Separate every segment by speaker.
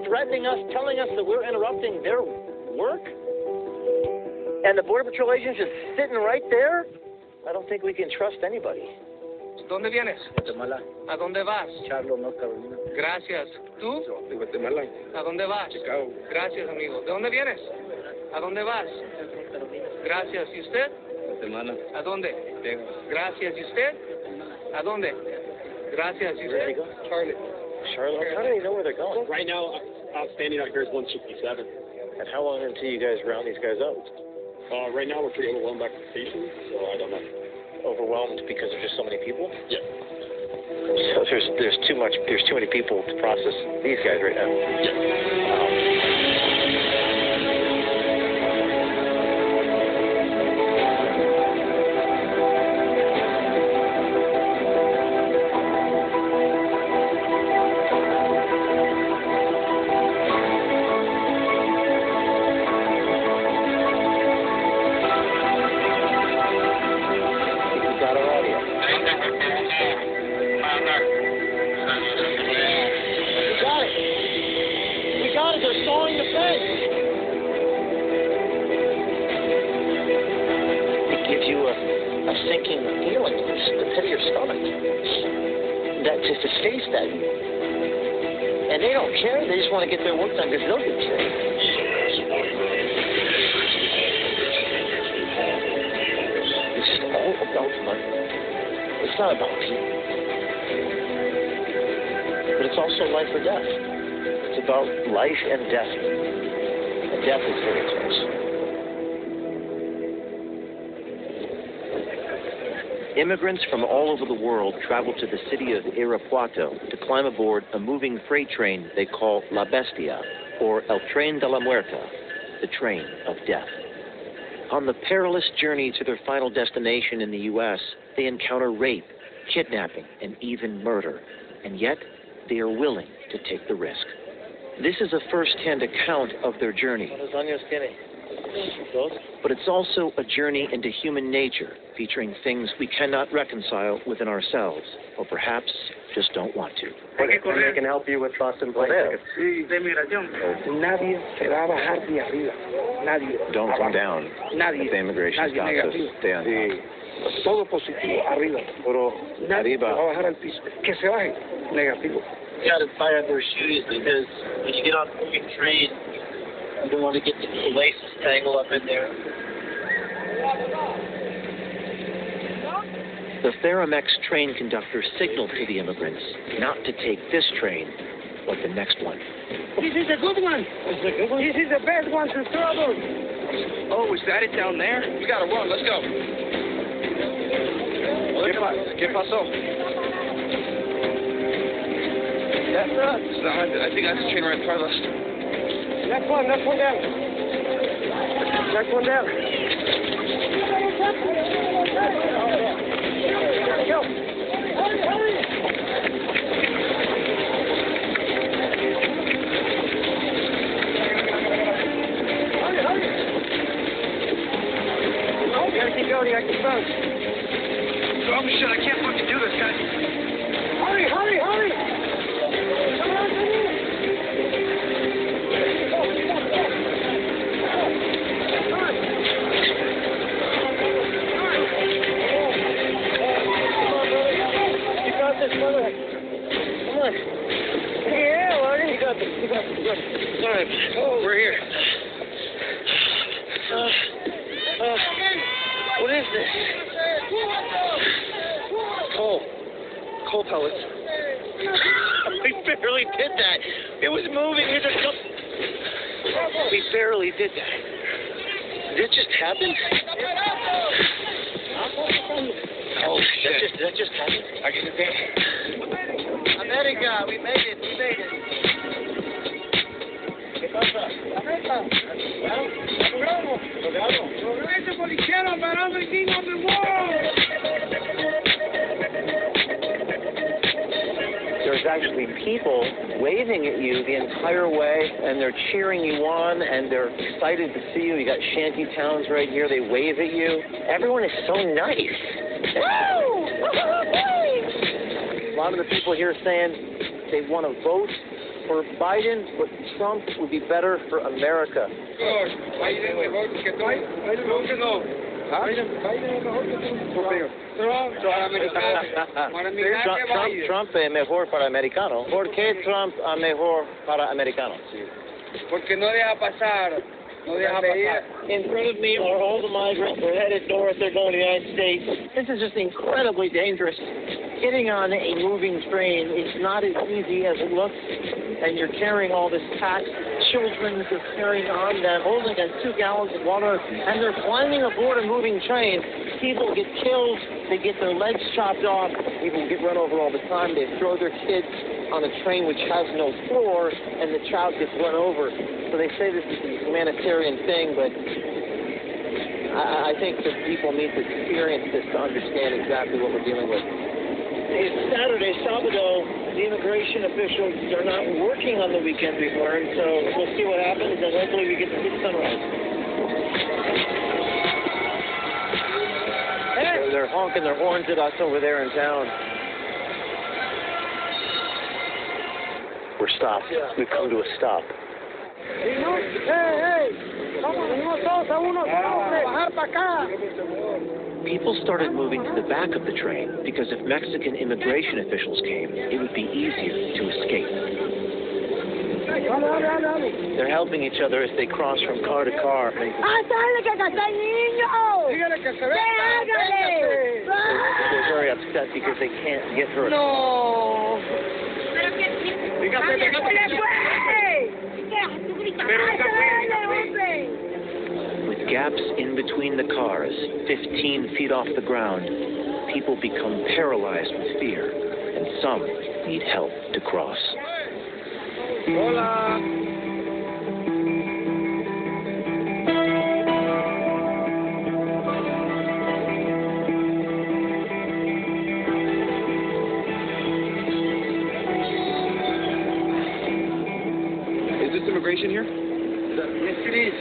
Speaker 1: threatening us, telling us that we're interrupting their work? And the Border Patrol agents just sitting right there? I don't think we can trust anybody.
Speaker 2: ¿Dónde vienes?
Speaker 3: Guatemala.
Speaker 2: ¿A dónde vas?
Speaker 3: Charlotte, North Carolina.
Speaker 2: Gracias. ¿Tú?
Speaker 3: De Guatemala.
Speaker 2: ¿A dónde vas?
Speaker 3: Chicago.
Speaker 2: Gracias, amigo. ¿De dónde vienes? ¿A dónde vas? Gracias. ¿Y usted?
Speaker 3: Guatemala.
Speaker 2: ¿A dónde?
Speaker 3: Texas.
Speaker 2: Gracias. ¿Y usted? ¿A dónde? Gracias. ¿Y
Speaker 1: Where are they
Speaker 2: usted?
Speaker 1: going?
Speaker 3: Charlotte.
Speaker 1: Charlotte? How do they know where they're going?
Speaker 3: Right now, outstanding out here is 167.
Speaker 1: And how long until you guys round these guys up?
Speaker 3: Right now, we're pretty overwhelmed back at the station, so I don't know.
Speaker 1: Overwhelmed because there's just so many people?
Speaker 3: Yeah.
Speaker 1: So there's too many people to process these guys right now. They're sawing the fence. It gives you a sinking feeling in the pit of your stomach. That just to face that. And they don't care. They just want to get their work done because they'll get killed. It's just all about money. It's not about people. But it's also life or death. It's about life and death. And death is very close. Immigrants from all over the world travel to the city of Irapuato to climb aboard a moving freight train they call La Bestia, or El Tren de la Muerta, the train of death. On the perilous journey to their final destination in the U.S., they encounter rape, kidnapping, and even murder. And yet, they are willing to take the risk. This is a first-hand account of their journey. But it's also a journey into human nature, featuring things we cannot reconcile within ourselves, or perhaps just don't want to.
Speaker 3: They can help you with trust and plane tickets.
Speaker 4: Nadie se va a bajar de arriba. Nadie.
Speaker 1: Don't come down.
Speaker 4: Nadie.
Speaker 1: If the immigration
Speaker 4: Nadie
Speaker 1: stops us,
Speaker 4: negativo.
Speaker 1: stay on top.
Speaker 4: Todo positivo arriba.
Speaker 1: Pero
Speaker 4: Nadie
Speaker 1: arriba.
Speaker 4: va a bajar al piso. Que se baje. Negativo.
Speaker 5: You got to tie up their shoes because when you get on a moving train, you don't want to get the laces tangled up in there.
Speaker 1: The Theramex train conductor signaled to the immigrants not to take this train, but the next one.
Speaker 4: This is a good one. This is the best one to travel.
Speaker 2: Oh, is that it down there? We gotta run. Let's go. ¿Qué pasó?
Speaker 4: That's us.
Speaker 2: I think that's the train right in front of us.
Speaker 4: Next one down. Next one down. Go. Hurry. You gotta keep going, you gotta keep going.
Speaker 2: Oh shit, I can't fucking do this, guys.
Speaker 4: Hurry. Come on. You got this, brother. Come on. Yeah, Lonnie. You got this.
Speaker 2: All right, we're here.
Speaker 4: What is this?
Speaker 2: Coal pellets.
Speaker 1: We barely did that. It was moving. We barely did that. Did it just happen?
Speaker 2: Oh shit.
Speaker 1: That just happened?
Speaker 2: I get it there.
Speaker 1: America, we made it. ¿Qué pasa? There's actually people waving at you the entire way, and they're cheering you on, and they're excited to see you. You got shanty towns right here. They wave at you. Everyone is so nice. A lot of the people here saying they want to vote
Speaker 4: for Biden, but Trump would be better for America.
Speaker 2: Biden mejor que Trump. No. Biden es mejor que Trump.
Speaker 4: Trump es mejor para americano. ¿Por qué Trump es mejor para americanos?
Speaker 2: Porque no deja pasar. No deja pasar.
Speaker 4: In front of me are all the migrants. They're headed north. They're going to the United States. This is just incredibly dangerous. Getting on a moving train is not as easy as it looks, and you're carrying all this packed children are carrying on them, holding 2 gallons of water, and they're climbing aboard a moving train. People get killed. They get their legs chopped off. People get run over all the time. They throw their kids on a train which has no floor, and the child gets run over. So they say this is a humanitarian thing, but I think that people need to experience this to understand exactly what we're dealing with. It's Saturday, Sabado. The immigration officials are not working on the weekend, we've learned, so we'll see what happens, and hopefully we get to see sunrise. They're honking their horns at us over there in town. We're stopped. We've come to a stop. People started moving to the back of the train because if Mexican immigration officials came, it would be easier to escape. They're helping each other as they cross from car to car. They're very upset because they can't get her.
Speaker 2: No.
Speaker 1: With gaps in between the cars, 15 feet off the ground, people become paralyzed with fear, and some need help to cross.
Speaker 2: Hola.
Speaker 3: Is this immigration here?
Speaker 2: Yes, it is.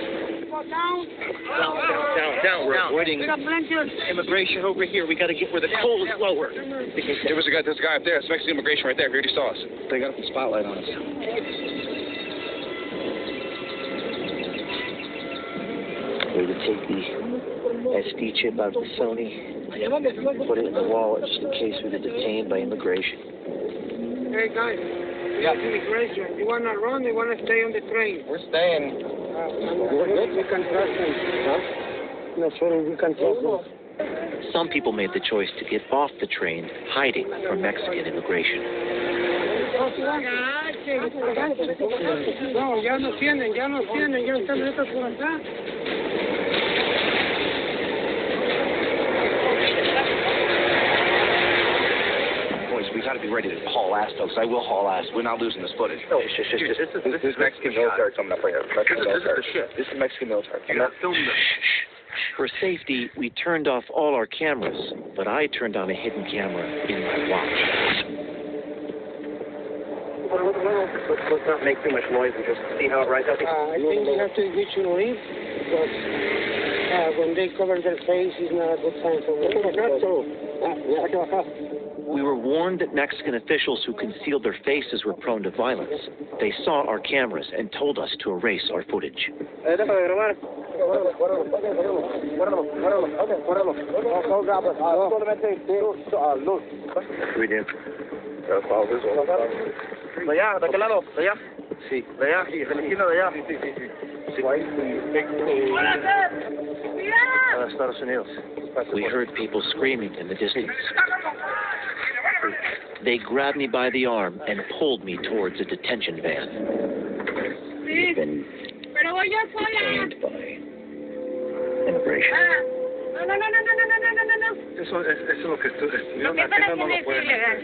Speaker 4: Down. We're avoiding immigration over here. We got to get where the coal is lower.
Speaker 3: There was there's a guy up there. It's Mexican immigration right there. He already saw us. They got the spotlight on us.
Speaker 1: We would take the SD chip out of the Sony, put it in the wallet just in case we were detained by immigration.
Speaker 2: Hey, guys. Yeah. Immigration. You want to run? You want to stay on the train?
Speaker 3: We're staying.
Speaker 2: We can trust them. Huh? No, sorry, we can trust them.
Speaker 1: Some people made the choice to get off the train, hiding from Mexican immigration.
Speaker 2: No, ya nos tienen, ya están listos por acá.
Speaker 3: Boys, we got to be ready to haul ass, though, because I will haul ass. We're not losing this footage. No, this is Mexican military coming up right here. This is Mexican military. You got to film this.
Speaker 1: For safety, we turned off all our cameras, but I turned on a hidden camera in my watch.
Speaker 4: Let's not make too much noise and just see how it rides out.
Speaker 2: I think we have to get you to leave because when they cover their face, it's not a good sign for them.
Speaker 1: We were warned that Mexican officials who concealed their faces were prone to violence. They saw our cameras and told us to erase our footage.
Speaker 4: ¿De allá? ¿De qué lado? ¿De allá?
Speaker 1: Sí.
Speaker 4: ¿De allá? Sí, de la esquina de allá. Estados Unidos.
Speaker 1: We heard people screaming in the distance. They grabbed me by the arm and pulled me towards a detention van. We've been detained by immigration.
Speaker 6: Eso es lo que estuvieron haciendo, no lo pueden hacer.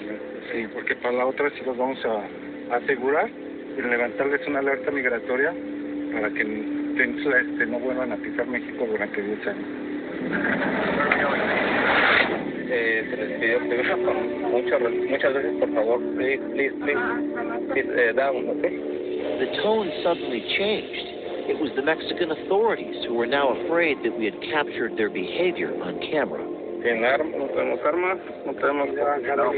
Speaker 6: Sí, porque para la otra sí los vamos a asegurar y levantarles una alerta migratoria para que no vuelvan a pisar México durante 10 años.
Speaker 3: Se les pidió muchas veces, por favor, please, down, okay?
Speaker 1: The tone suddenly changed. It was the Mexican authorities who were now afraid that we had captured their behavior on camera.
Speaker 2: Sin armas, no tenemos armas, no tenemos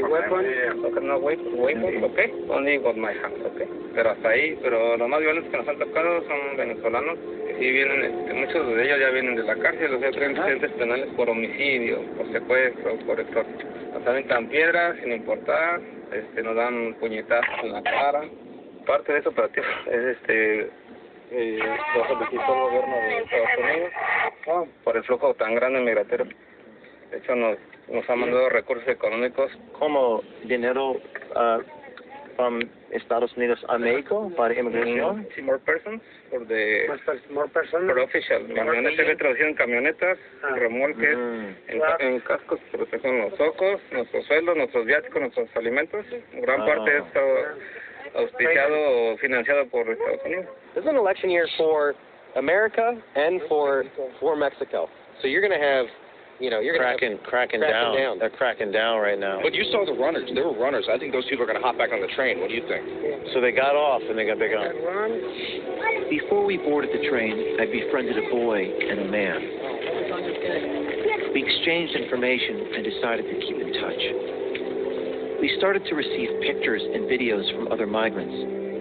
Speaker 2: weapons, okay? Only with my hands, okay? Pero hasta ahí, pero los más violentos que nos han tocado son venezolanos. Sí vienen, muchos de ellos ya vienen de la cárcel, o sea, tienen antecedentes penales por homicidio, por secuestro, por extorsión. Nos aventan piedras sin importar, nos dan puñetazos en la cara. Parte de eso operativo es lo solicitó el gobierno de Estados Unidos por el flujo tan grande migratorio. De hecho, nos ha mandado recursos económicos.
Speaker 1: Como dinero from Estados Unidos a México para inmigración.
Speaker 2: Sí, more persons for the
Speaker 6: More persons.
Speaker 2: for official. Camionetas que traducen camionetas, remolques, en cascos que protegen los ojos, nuestros sueldos, nuestros viáticos, nuestros alimentos. Gran parte es auspiciado o financiado por Estados Unidos.
Speaker 7: This is an election year for America and for Mexico. So you're going to have, you're going to
Speaker 1: cracking down. They're cracking down right now.
Speaker 3: But you saw the runners. There were runners. I think those people are going to hop back on the train. What do you think?
Speaker 1: So they got off and they got big on. Before we boarded the train, I befriended a boy and a man. We exchanged information and decided to keep in touch. We started to receive pictures and videos from other migrants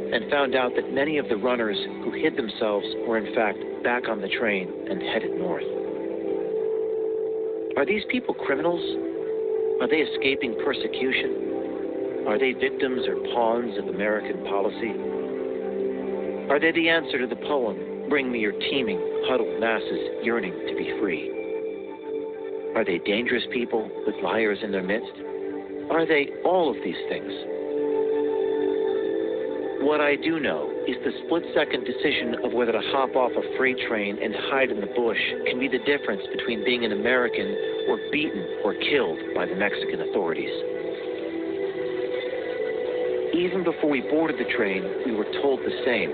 Speaker 1: and found out that many of the runners who hid themselves were in fact back on the train and headed north. Are these people criminals? Are they escaping persecution? Are they victims or pawns of American policy? Are they the answer to the poem, "Bring me your teeming, huddled masses yearning to be free"? Are they dangerous people with liars in their midst? Are they all of these things? What I do know is the split-second decision of whether to hop off a freight train and hide in the bush can be the difference between being an American or beaten or killed by the Mexican authorities. Even before we boarded the train, we were told the same.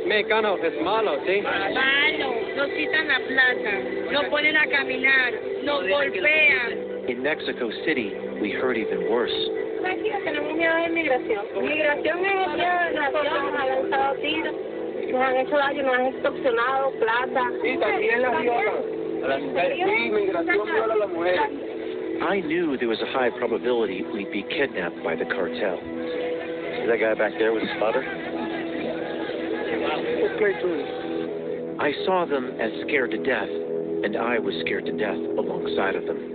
Speaker 7: Mexicano es malo, ¿sí?
Speaker 8: Malo, nos quitan la plata, nos ponen a caminar, nos golpean.
Speaker 1: In Mexico City, we heard even worse.
Speaker 8: Aquí tenemos miedo de inmigración. Inmigración es miedo de nosotros, nos han lanzado tiros, nos han hecho daño, nos han extorsionado plata.
Speaker 2: Sí, también las violan. Sí, migración viola a las mujeres.
Speaker 1: I knew there was a high probability we'd be kidnapped by the cartel. See that guy back there with his father? I saw them as scared to death, and I was scared to death alongside of them.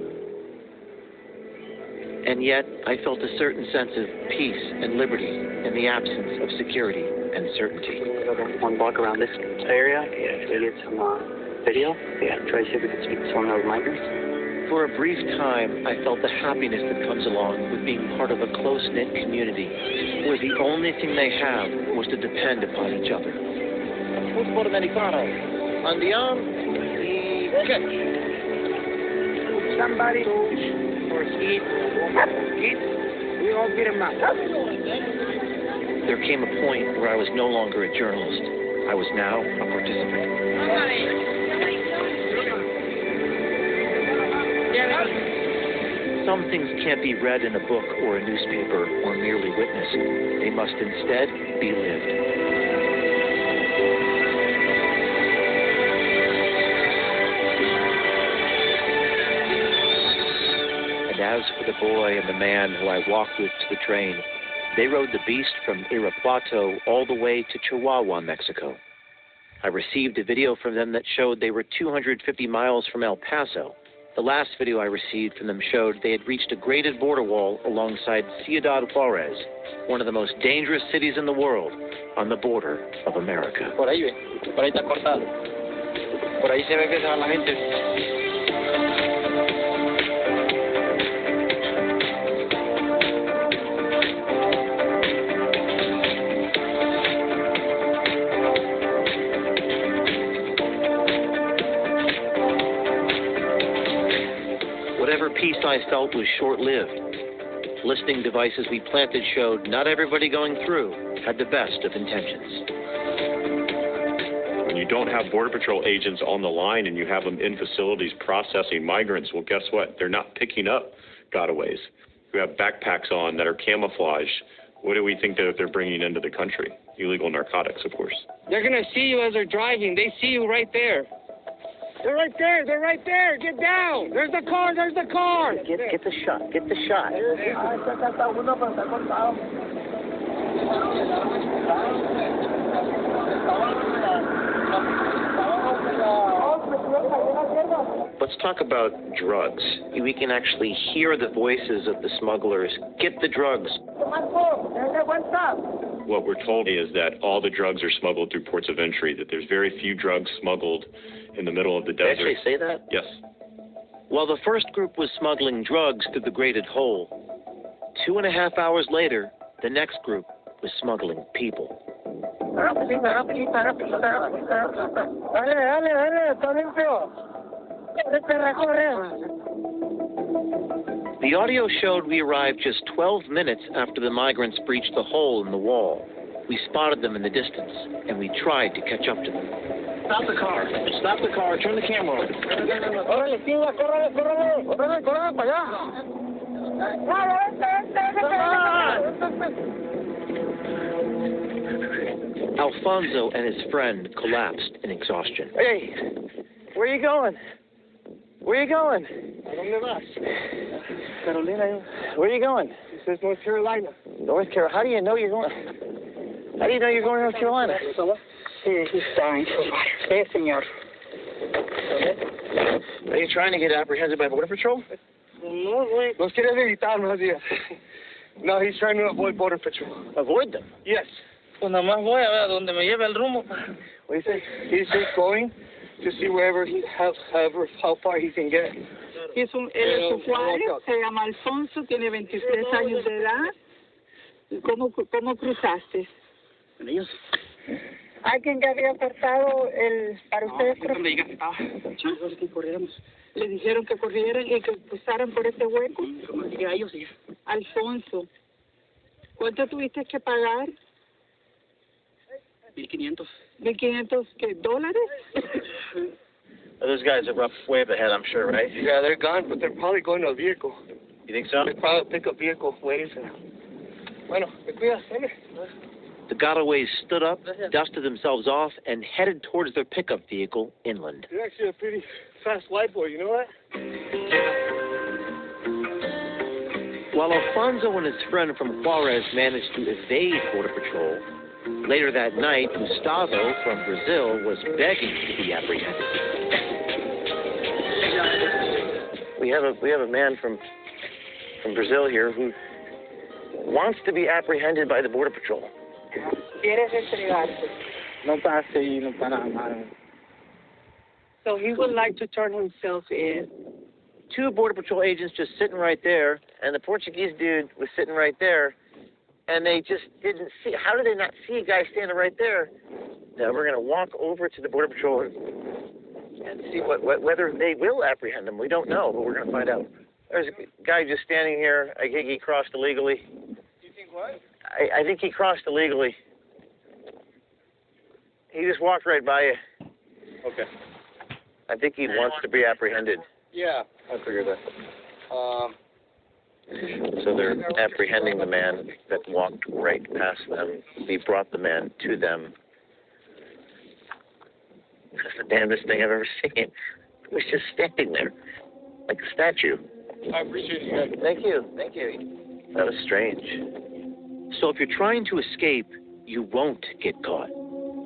Speaker 1: And yet, I felt a certain sense of peace and liberty in the absence of security and certainty.
Speaker 5: One block around this area, we get some video. Try to see if we can speak to some of those migrants.
Speaker 1: For a brief time, I felt the happiness that comes along with being part of a close-knit community, where the only thing they have was to depend upon each other.
Speaker 4: Fútbol americano. Andiamo y kick.
Speaker 6: Somebody or eat, we all get him out.
Speaker 1: There came a point where I was no longer a journalist. I was now a participant. Some things can't be read in a book or a newspaper or merely witnessed. They must instead be lived. And as for the boy and the man who I walked with to the train, they rode the beast from Irapuato all the way to Chihuahua, Mexico. I received a video from them that showed they were 250 miles from El Paso. The last video I received from them showed they had reached a graded border wall alongside Ciudad Juarez, one of the most dangerous cities in the world, on the border of America.
Speaker 7: Por ahí está cortado. Por ahí se ve que se va la gente.
Speaker 1: Whatever peace I felt was short-lived. Listening devices we planted showed not everybody going through had the best of intentions.
Speaker 9: When you don't have Border Patrol agents on the line and you have them in facilities processing migrants, well, guess what? They're not picking up gotaways who have backpacks on that are camouflaged. What do we think that they're bringing into the country? Illegal narcotics, of course.
Speaker 2: They're going to see you as they're driving. They see you right there.
Speaker 4: They're right there. They're right there. Get down. There's the car. There's the car.
Speaker 1: Get the shot. Get the shot. Let's talk about drugs. We can actually hear the voices of the smugglers. Get the drugs.
Speaker 9: What we're told is that all the drugs are smuggled through ports of entry, that there's very few drugs smuggled in the middle of the desert.
Speaker 1: Did they actually say that?
Speaker 9: Yes.
Speaker 1: While the first group was smuggling drugs through the Grated Hole, 2.5 hours later, the next group was smuggling people. The audio showed we arrived just 12 minutes after the migrants breached the hole in the wall. We spotted them in the distance, and we tried to catch up to them.
Speaker 4: Stop the car. Stop the car. Turn the camera on.
Speaker 1: Alfonso and his friend collapsed in exhaustion.
Speaker 4: Hey, where are you going? Where are you going? Carolina. Where are you going? He says North Carolina. North Carolina. How do you know you're going? How do you know you're going to North Carolina?
Speaker 8: He's dying. Sí, señor.
Speaker 4: Are you trying to get apprehended by Border Patrol?
Speaker 8: No, güey.
Speaker 4: Los quieres evitar, más días. No, he's trying to avoid Border Patrol. Avoid them? Yes.
Speaker 8: Pues nada más voy a ver a donde me lleve el rumbo.
Speaker 4: What do you say? He's just going to see wherever how far he can get.
Speaker 8: Él es un Juárez, se llama Alfonso, tiene 23 años de edad. ¿Cómo cruzaste?
Speaker 4: ¿Con ellos?
Speaker 8: Alguien que había apartado para ustedes.
Speaker 4: Que corriéramos.
Speaker 8: Le dijeron que corrieran y que cruzaran por ese hueco.
Speaker 4: ¿Cómo llegué a ellos?
Speaker 8: Alfonso, ¿cuánto tuviste que pagar?
Speaker 4: 1,500.
Speaker 8: ¿1,500 qué? ¿Dólares?
Speaker 4: Those guys are up way up ahead, I'm sure, right? Yeah, they're gone, but they're probably going to a vehicle.
Speaker 1: You think so?
Speaker 4: They probably pick up vehicle waiting for them. Bueno, te cuidas, dale.
Speaker 1: The Gotaways stood up, dusted themselves off, and headed towards their pickup vehicle inland.
Speaker 4: You're actually a pretty fast white boy, you know that?
Speaker 1: While Alfonso and his friend from Juarez managed to evade Border Patrol, later that night, Gustavo from Brazil was begging to be apprehended. We have a man from Brazil here who wants to be apprehended by the Border Patrol.
Speaker 8: So he would like to turn himself in.
Speaker 1: 2 Border Patrol agents just sitting right there, and the Portuguese dude was sitting right there, and they just didn't see. How did they not see a guy standing right there? Now we're going to walk over to the Border Patrol and see whether they will apprehend him. We don't know, but we're going to find out. There's a guy just standing here. I think he crossed illegally.
Speaker 4: You think what?
Speaker 1: I think he crossed illegally. He just walked right by you.
Speaker 4: Okay.
Speaker 1: I think he wants to be apprehended.
Speaker 4: Yeah, I figured that.
Speaker 1: So they're apprehending the man that walked right past them. We brought the man to them. That's the damnedest thing I've ever seen. He was just standing there, like a statue.
Speaker 4: I appreciate you guys.
Speaker 1: Thank you. Thank you. That was strange. So if you're trying to escape, you won't get caught.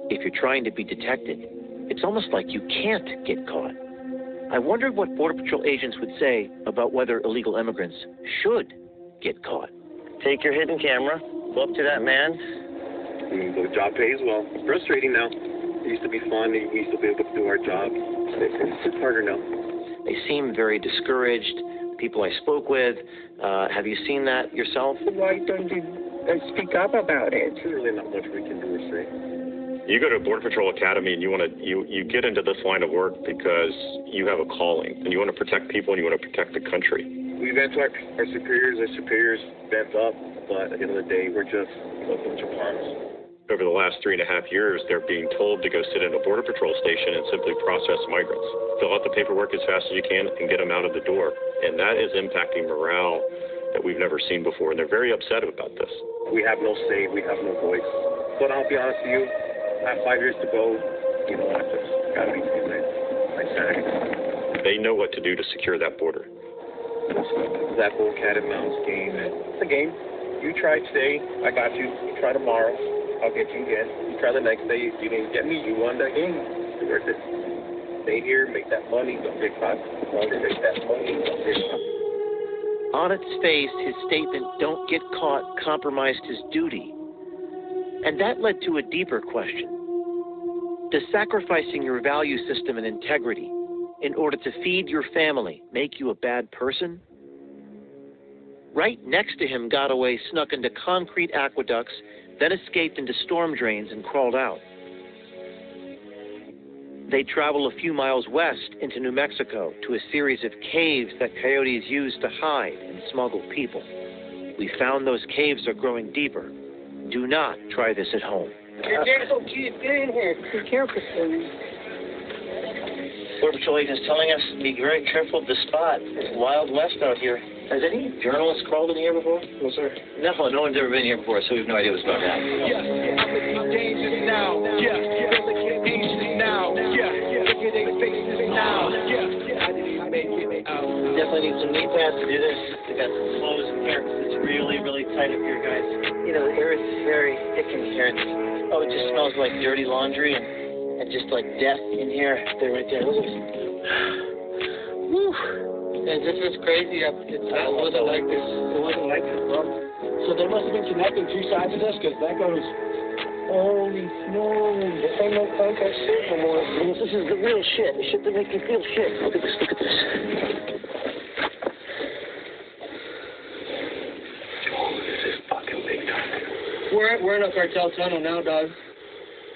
Speaker 1: If you're trying to be detected, it's almost like you can't get caught. I wondered what Border Patrol agents would say about whether illegal immigrants should get caught. Take your hidden camera, go up to that man.
Speaker 3: The job pays well. It's frustrating now. It used to be fun. We used to be able to do our job. It's harder now.
Speaker 1: They seem very discouraged. People I spoke with. Have you seen that yourself?
Speaker 8: Why don't you speak up about it?
Speaker 3: There's really not much we can do or say.
Speaker 9: You go to Border Patrol Academy and you get into this line of work because you have a calling and you want to protect people and you want to protect the country.
Speaker 3: We vent to our superiors vent up, but at the end of the day, we're just a bunch of pawns.
Speaker 9: Over the last 3.5 years, they're being told to go sit in a Border Patrol station and simply process migrants. Fill out the paperwork as fast as you can and get them out of the door. And that is impacting morale that we've never seen before, and they're very upset about this.
Speaker 3: We have no say, we have no voice. But I'll be honest with you, I have 5 years to go. You know, I just got to be too late. I
Speaker 9: They know what to do to secure that border.
Speaker 7: That whole cat and mouse game. It's a game. You try today, I got you. You try tomorrow, I'll get you again. You try the next day, you didn't get me, you won that game. It's worth it. Stay here, make that money, don't get caught. Make that money, don't get caught.
Speaker 1: On its face, his statement, "Don't get caught," compromised his duty. And that led to a deeper question. Does sacrificing your value system and integrity in order to feed your family make you a bad person? Right next to him, Godaway snuck into concrete aqueducts, then escaped into storm drains and crawled out. They travel a few miles west into New Mexico to a series of caves that coyotes use to hide and smuggle people. We found those caves are growing deeper. Do not try this at home.
Speaker 4: Get in here. Be careful, Slim.
Speaker 5: Border Patrol agents telling us to be very careful of the spot. It's Wild West out here. Has any journalists crawled in here before? No, sir. No one's ever been here before, so we have no idea what's going on.
Speaker 10: Dangerous now.
Speaker 5: Definitely need some knee pads to do this. We got some clothes in here. It's really, really tight up here, guys. You know, the air is very thick in here. It just smells like dirty laundry and just like death in here. They're right there. Whew. And this is crazy. It wasn't like this. It wasn't like this, bro.
Speaker 4: So they must have been connecting two sides of this, because that goes, holy smokes, this ain't no contact shit no more.
Speaker 5: This is the real shit. The shit that makes you feel shit. Look at this. Look at this.
Speaker 3: This is fucking big time.
Speaker 4: We're in a cartel tunnel now, dog.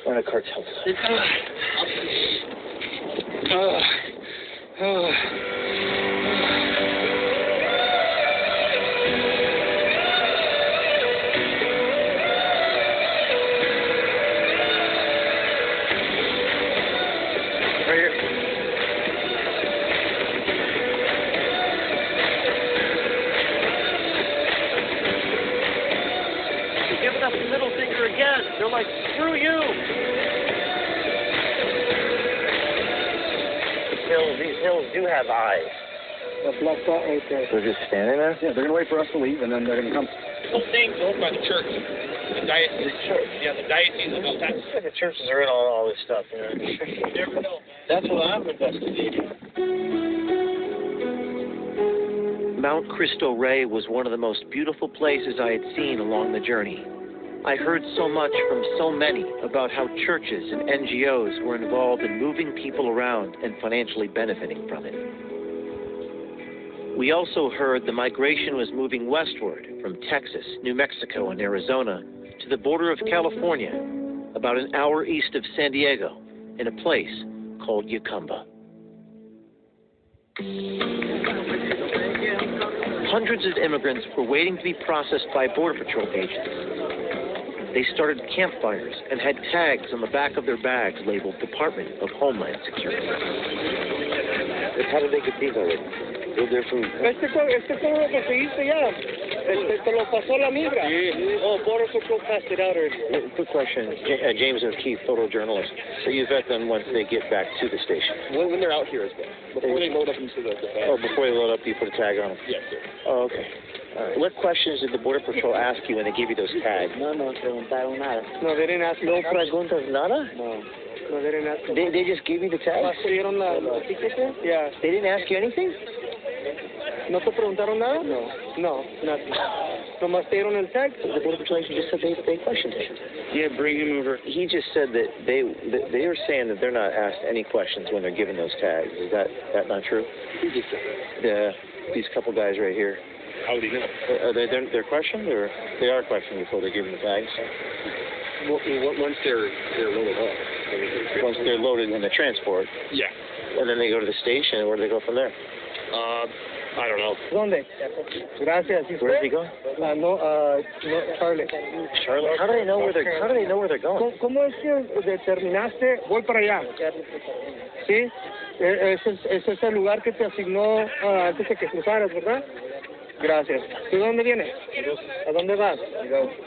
Speaker 5: We're in a cartel tunnel.
Speaker 1: Giving us the middle finger again. They're like, screw you.
Speaker 5: These hills do have eyes.
Speaker 4: The black dot right there.
Speaker 5: They're just standing there?
Speaker 6: Yeah, they're going to wait for us to leave, and then they're going to come.
Speaker 2: Those things owned by the church. The diocese. Yeah, the diocese of El Paso.
Speaker 5: The churches are in all this stuff, you know. That's what I'm investigating.
Speaker 1: Mount Cristo Rey was one of the most beautiful places I had seen along the journey. I heard so much from so many about how churches and NGOs were involved in moving people around and financially benefiting from it. We also heard the migration was moving westward from Texas, New Mexico, and Arizona to the border of California, about an hour east of San Diego, in a place called Yacumba. Hundreds of immigrants were waiting to be processed by Border Patrol agents. They started campfires and had tags on the back of their bags labeled Department of Homeland Security.
Speaker 5: How did they get these already? They're from...
Speaker 4: Este fue lo que hice ya. Te lo pasó la migra. Oh, Border Patrol passed it out already.
Speaker 1: Quick question. James O'Keefe, photojournalist. So you vet them once they get back to the station?
Speaker 7: When they're out here as well. Before they load up into the bag.
Speaker 1: Oh, before they load up, you put a tag on them?
Speaker 7: Yes, sir.
Speaker 1: Oh, okay. What questions did the Border Patrol ask you when they gave you those tags?
Speaker 5: No preguntaron nada.
Speaker 4: No, they didn't ask me.
Speaker 1: No preguntas nada?
Speaker 4: No, they didn't ask me.
Speaker 1: They just gave you the tags?
Speaker 4: ¿Dieron la ticket? Yeah.
Speaker 1: They didn't ask you anything?
Speaker 4: ¿No te preguntaron nada? No, nothing. Nomás te dieron el tag?
Speaker 1: The Border Patrol agent just said they questioned him.
Speaker 2: Yeah, bring him over.
Speaker 1: He just said that they are saying that they're not asked any questions when they're given those tags. Is that not true? These couple guys right here.
Speaker 2: How would he know?
Speaker 1: Are they're questioned, or they are questioned before they're given the tags?
Speaker 7: Once they're loaded up.
Speaker 1: Once they're loaded in the transport.
Speaker 2: Yeah.
Speaker 1: And then they go to the station, where do they go from there?
Speaker 2: I don't know.
Speaker 4: ¿Dónde? Gracias.
Speaker 1: Where does he go?
Speaker 4: No, Charlotte.
Speaker 1: Charlotte. How do they know where they're going?
Speaker 4: ¿Cómo es que determinaste? Voy para allá. ¿Sí? Ese es el lugar que te asignó antes de que cruzaras, ¿verdad?
Speaker 2: Gracias. ¿De dónde viene? ¿A dónde vas?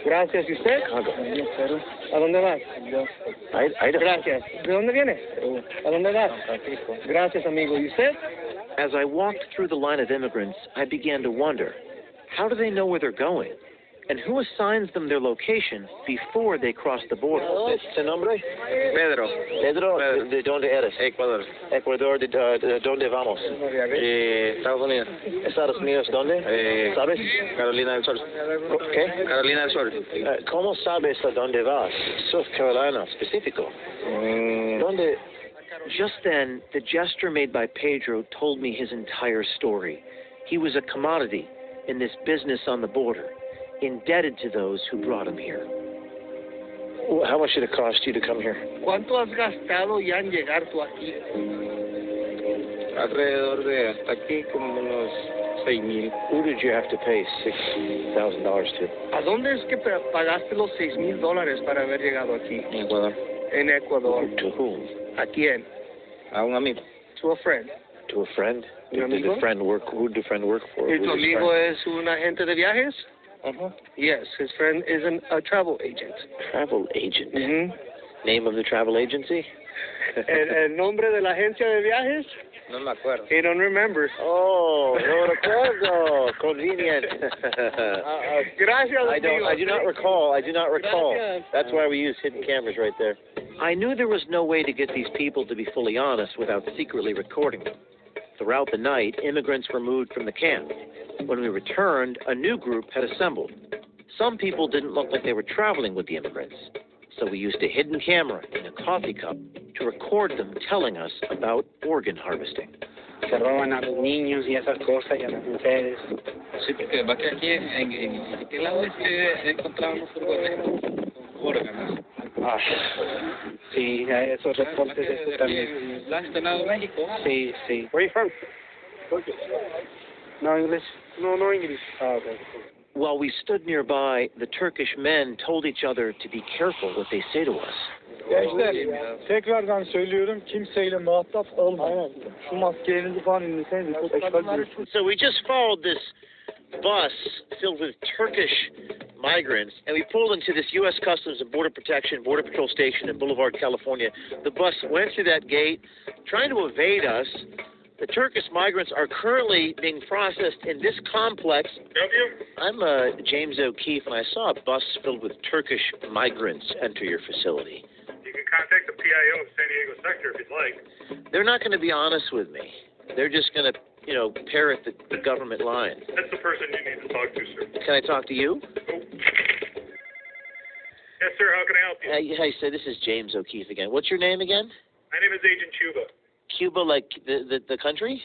Speaker 2: Gracias. ¿Y usted? ¿A dónde vas? Gracias. ¿De dónde viene? ¿A dónde vas? Gracias, amigo. ¿Y usted?
Speaker 1: As I walked through the line of immigrants, I began to wonder, how do they know where they're going? And who assigns them their location before they cross the border?
Speaker 5: ¿Tu nombre?
Speaker 2: Pedro.
Speaker 5: Pedro, ¿de dónde eres?
Speaker 2: Ecuador.
Speaker 5: Ecuador, ¿de dónde vamos?
Speaker 2: Estados Unidos.
Speaker 5: Estados Unidos, ¿dónde? ¿Sabes?
Speaker 2: Carolina del Sur.
Speaker 5: ¿Qué?
Speaker 2: Carolina del Sur.
Speaker 5: ¿Cómo sabes a dónde vas? South Carolina, específico. ¿Dónde?
Speaker 1: Just then, the gesture made by Pedro told me his entire story. He was a commodity in this business on the border, indebted to those who brought him here.
Speaker 5: How much did it cost you to come here?
Speaker 4: ¿Cuánto has gastado ya en llegar tú aquí?
Speaker 2: Alrededor de hasta aquí como unos 6,000.
Speaker 5: Who did you have to pay $6,000 to?
Speaker 4: ¿A dónde es que pagaste los $6,000 para haber llegado aquí?
Speaker 2: En Ecuador.
Speaker 4: En Ecuador.
Speaker 5: To whom?
Speaker 4: ¿A quién?
Speaker 2: A un amigo.
Speaker 4: To a friend.
Speaker 5: To a friend?
Speaker 4: ¿Un
Speaker 5: Did
Speaker 4: amigo?
Speaker 5: the friend work? Who did the friend work for?
Speaker 4: ¿Y
Speaker 5: Who's
Speaker 4: tu
Speaker 5: his
Speaker 4: amigo
Speaker 5: friend?
Speaker 4: es un agente de viajes? Yes, his friend is a travel agent.
Speaker 5: Travel agent.
Speaker 4: Mhm.
Speaker 5: Name of the travel agency?
Speaker 4: ¿El nombre de la agencia de viajes?
Speaker 2: No me acuerdo.
Speaker 4: He don't remember.
Speaker 5: Oh, no recuerdo. Convenient.
Speaker 4: Gracias,
Speaker 5: I do not recall. I do not recall.
Speaker 4: Gracias.
Speaker 5: That's why we use hidden cameras right there.
Speaker 1: I knew there was no way to get these people to be fully honest without secretly recording them. Throughout the night, immigrants were moved from the camp. When we returned, a new group had assembled. Some people didn't look like they were traveling with the immigrants, so we used a hidden camera in a coffee cup to record them telling us about organ harvesting.
Speaker 2: Se roban a los niños y esas cosas y a las mujeres.
Speaker 11: Sí, porque va que aquí en este lado encontramos órganos.
Speaker 2: Ah, sí, esos reportes de eso también.
Speaker 11: ¿Este lado de México?
Speaker 2: Sí, sí. Where are you from? No English? No English. Ah, okay.
Speaker 1: While we stood nearby, the Turkish men told each other to be careful what they say to us.
Speaker 6: Gençler, tekrardan söylüyorum, kimseyle muhatap olmayın. Şu maskelerinizi falan indirseniz çok ekber.
Speaker 5: So we just followed this bus filled with Turkish migrants, and we pulled into this U.S. Customs and Border Protection Border Patrol station in Boulevard, California. The bus went through that gate, trying to evade us. The Turkish migrants are currently being processed in this complex. I'm James O'Keefe, and I saw a bus filled with Turkish migrants enter your facility.
Speaker 12: You can contact the PIO of San Diego sector if you'd like.
Speaker 5: They're not going to be honest with me. They're just going to, parrot the government line.
Speaker 12: That's the person you need to talk to, sir.
Speaker 5: Can I talk to you?
Speaker 12: Yes, sir. How can I help you?
Speaker 5: Hey, sir, this is James O'Keefe again. What's your name again?
Speaker 12: My name is Agent Chuba.
Speaker 5: Cuba, like the country?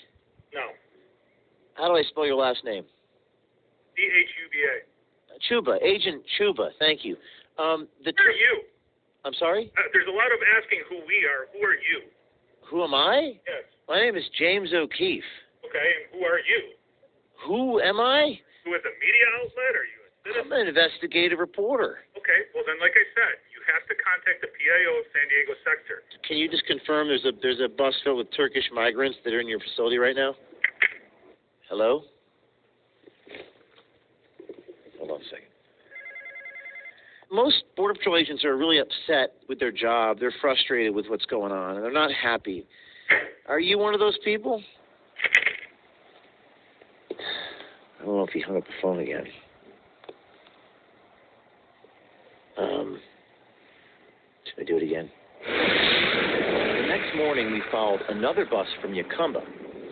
Speaker 12: No.
Speaker 5: How do I spell your last name?
Speaker 12: DHUBA.
Speaker 5: Chuba, Agent Chuba. Thank you.
Speaker 12: Who are you?
Speaker 5: I'm sorry?
Speaker 12: There's a lot of asking who we are. Who are you?
Speaker 5: Who am I?
Speaker 12: Yes.
Speaker 5: My name is James O'Keefe.
Speaker 12: Okay, and who are you?
Speaker 5: Who am I?
Speaker 12: Who is a media outlet? Are you a citizen?
Speaker 5: I'm an investigative reporter.
Speaker 12: Okay, well then, like I said, you have to contact the PIO of San Diego sector.
Speaker 5: Can you just confirm there's a bus filled with Turkish migrants that are in your facility right now? Hello? Hold on a second. Most Border Patrol agents are really upset with their job. They're frustrated with what's going on, and they're not happy. Are you one of those people? I don't know if he hung up the phone again. Should I do it again?
Speaker 1: The next morning, we followed another bus from Yacumba,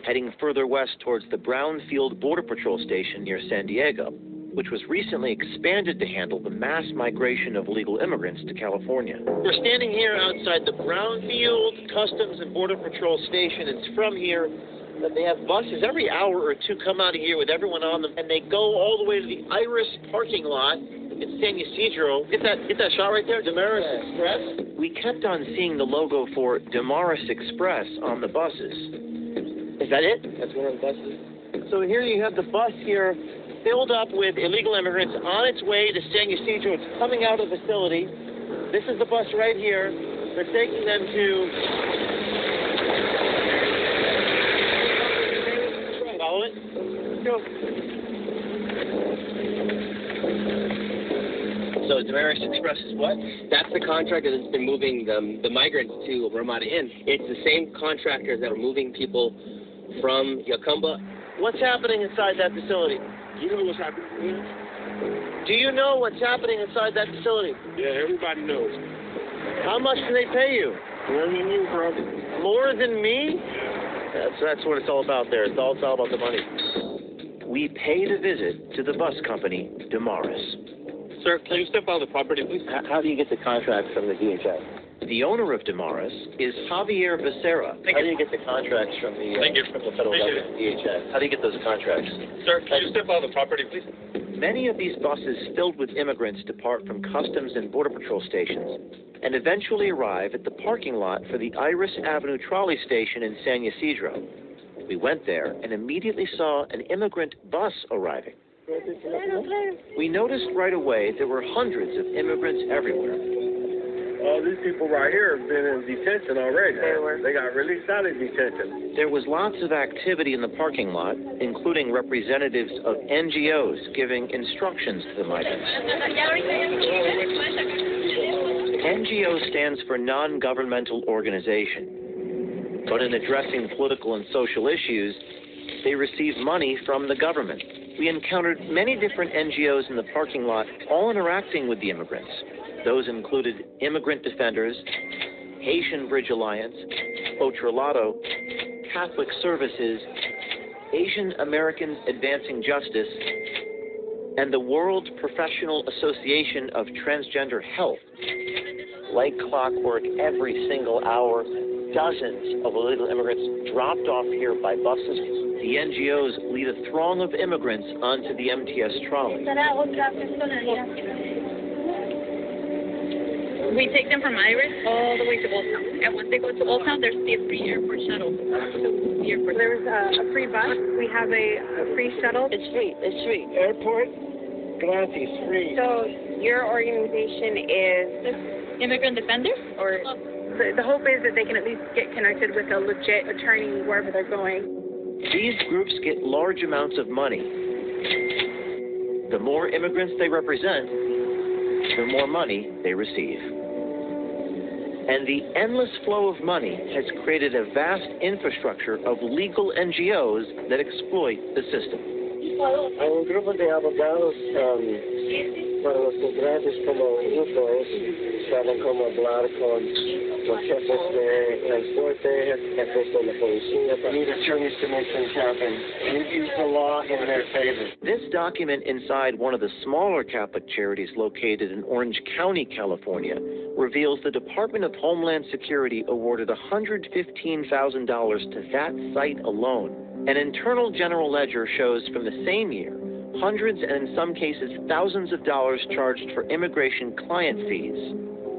Speaker 1: heading further west towards the Brownfield Border Patrol Station near San Diego, which was recently expanded to handle the mass migration of illegal immigrants to California.
Speaker 5: We're standing here outside the Brownfield Customs and Border Patrol Station. It's from here that they have buses every hour or two come out of here with everyone on them, and they go all the way to the Iris parking lot in San Ysidro. Get that shot right there, Damaris Express.
Speaker 1: We kept on seeing the logo for Damaris Express on the buses.
Speaker 5: Is that it? That's one of the buses. So here you have the bus here filled up with illegal immigrants on its way to San Ysidro. It's coming out of the facility. This is the bus right here. They're taking them to... Follow it? Let's go. So Damaris Express is what?
Speaker 13: That's the contractor that's been moving the migrants to Ramada Inn. It's the same contractors that are moving people from Yakumba.
Speaker 4: What's happening inside that facility?
Speaker 7: You know what's happening here?
Speaker 4: Do you know what's happening inside that facility?
Speaker 7: Yeah, everybody knows.
Speaker 4: How much do they pay you?
Speaker 7: More than you, bro.
Speaker 4: More than me? That's what it's all about there. It's all about the money.
Speaker 1: We paid a visit to the bus company, Damaris.
Speaker 5: Sir, can you step out of the property, please? How do you get the contract from the DHS?
Speaker 1: The owner of Damaris is Javier Becerra.
Speaker 5: How do you get the contracts from the federal government, DHS? How do you get those contracts?
Speaker 7: Sir, can you step out of the property, please?
Speaker 1: Many of these buses filled with immigrants depart from Customs and Border Patrol stations and eventually arrive at the parking lot for the Iris Avenue trolley station in San Ysidro. We went there and immediately saw an immigrant bus arriving. We noticed right away there were hundreds of immigrants everywhere.
Speaker 7: All these people right here have been in detention already. They got released out of detention.
Speaker 1: There was lots of activity in the parking lot, including representatives of NGOs giving instructions to the migrants. NGO stands for non-governmental organization. But in addressing political and social issues, they receive money from the government. We encountered many different NGOs in the parking lot, all interacting with the immigrants. Those included Immigrant Defenders, Haitian Bridge Alliance, Otralato, Catholic Services, Asian Americans Advancing Justice, and the World Professional Association of Transgender Health. Like clockwork, every single hour, dozens of illegal immigrants dropped off here by buses. The NGOs lead a throng of immigrants onto the MTS trolley.
Speaker 14: We take them from Iris all the way to Old Town. And once they go to Old Town, there's a free airport shuttle.
Speaker 8: There's a free bus. We have a free shuttle.
Speaker 4: It's free. It's free. Airport, gratis, free.
Speaker 8: So your organization is
Speaker 14: Immigrant Defenders? Or
Speaker 8: the hope is that they can at least get connected with a legit attorney wherever they're going.
Speaker 1: These groups get large amounts of money. The more immigrants they represent, the more money they receive. And the endless flow of money has created a vast infrastructure of legal NGOs that exploit the system.
Speaker 4: Hay un grupo de abogados para los migrantes como grupos saben cómo hablar con los jefes de transporte, jefes de la policía. Need attorneys to make things happen. You use the law in their favor.
Speaker 1: This document inside one of the smaller Catholic charities located in Orange County, California, reveals the Department of Homeland Security awarded $115,000 to that site alone. An internal general ledger shows from the same year hundreds and in some cases thousands of dollars charged for immigration client fees.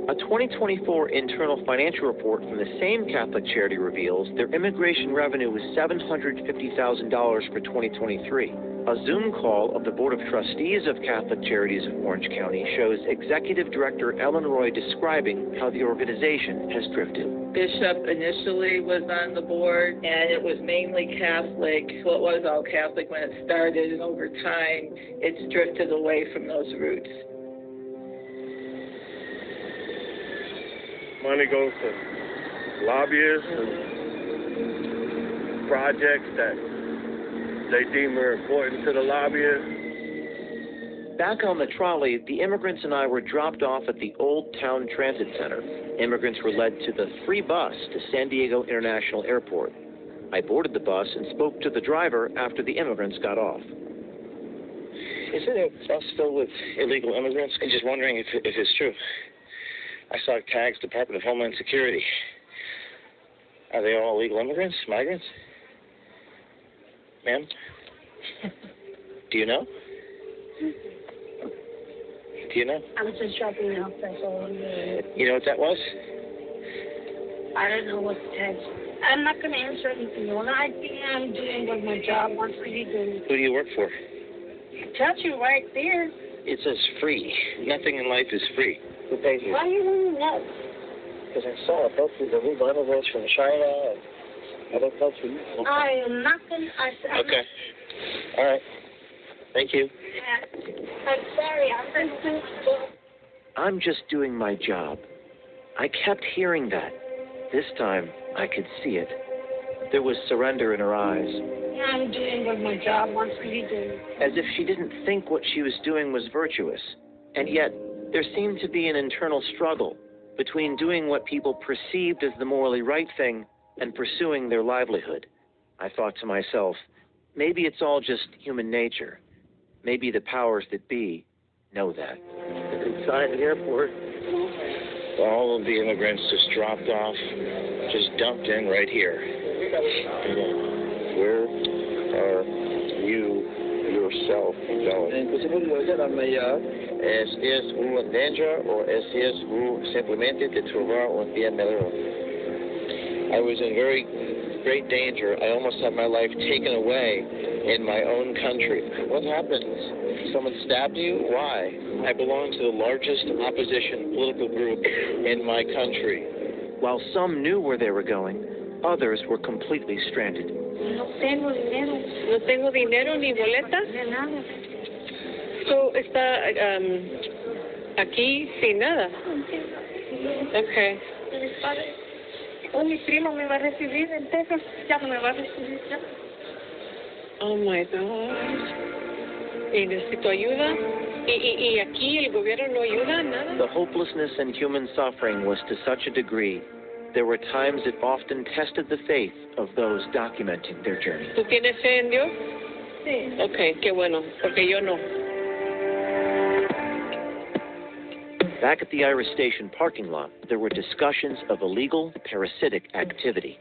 Speaker 1: A 2024 internal financial report from the same Catholic charity reveals their immigration revenue was $750,000 for 2023. A Zoom call of the Board of Trustees of Catholic Charities of Orange County shows Executive Director Ellen Roy describing how the organization has drifted.
Speaker 15: Bishop initially was on the board, and it was mainly Catholic. Well, it was all Catholic when it started, and over time, it's drifted away from those roots.
Speaker 7: Money goes to lobbyists and projects that they deem are important to the lobbyists.
Speaker 1: Back on the trolley, the immigrants and I were dropped off at the Old Town Transit Center. Immigrants were led to the free bus to San Diego International Airport. I boarded the bus and spoke to the driver after the immigrants got off.
Speaker 5: Isn't it bus filled with illegal immigrants? I'm just wondering if it's true. I saw tags, Department of Homeland Security. Are they all illegal immigrants, migrants? Ma'am? Do you know? Do you know?
Speaker 8: I was just dropping off, that's all.
Speaker 5: You know what that was?
Speaker 8: I don't know what to text. I'm not going to answer anything. What I think I'm doing with my job, what are you doing?
Speaker 5: Who do you work for?
Speaker 8: Tells you right there.
Speaker 5: It says free. Nothing in life is free.
Speaker 4: Who pays you?
Speaker 8: Why are you doing that?
Speaker 4: Because I saw a both of the legal immigrants from China and other countries.
Speaker 8: I am not going to...
Speaker 5: Okay. All right.
Speaker 13: Thank you.
Speaker 8: I'm sorry.
Speaker 1: I'm just doing my job. I kept hearing that. This time, I could see it. There was surrender in her eyes.
Speaker 8: I'm doing what my job wants me to do.
Speaker 1: As if she didn't think what she was doing was virtuous. And yet, there seemed to be an internal struggle between doing what people perceived as the morally right thing and pursuing their livelihood. I thought to myself, maybe it's all just human nature. Maybe the powers that be know that.
Speaker 5: Inside the airport,
Speaker 3: All of the immigrants just dropped off, just dumped in right here. Where are you yourself going?
Speaker 5: es un danger o es simplemente de trovar un día melhor?
Speaker 3: I was in very great danger. I almost had my life taken away in my own country.
Speaker 5: What happened? Someone stabbed you? Why?
Speaker 3: I belong to the largest opposition political group in my country.
Speaker 1: While some knew where they were going, others were completely stranded.
Speaker 8: No tengo dinero.
Speaker 14: No tengo dinero ni boletas.
Speaker 8: De nada.
Speaker 14: So, está aquí sin nada. Okay.
Speaker 8: Mis padres. Oh, mi primo me va a recibir en Texas. Ya no me va a recibir ya.
Speaker 14: Oh my God. Y necesito ayuda. Y aquí el gobierno no ayuda, nada.
Speaker 1: The hopelessness and human suffering was to such a degree, there were times it often tested the faith of those documenting their journey.
Speaker 14: ¿Tú tienes fe en Dios?
Speaker 8: Sí.
Speaker 14: Okay, qué bueno, porque yo no.
Speaker 1: Back at the Iris Station parking lot, there were discussions of illegal parasitic activity.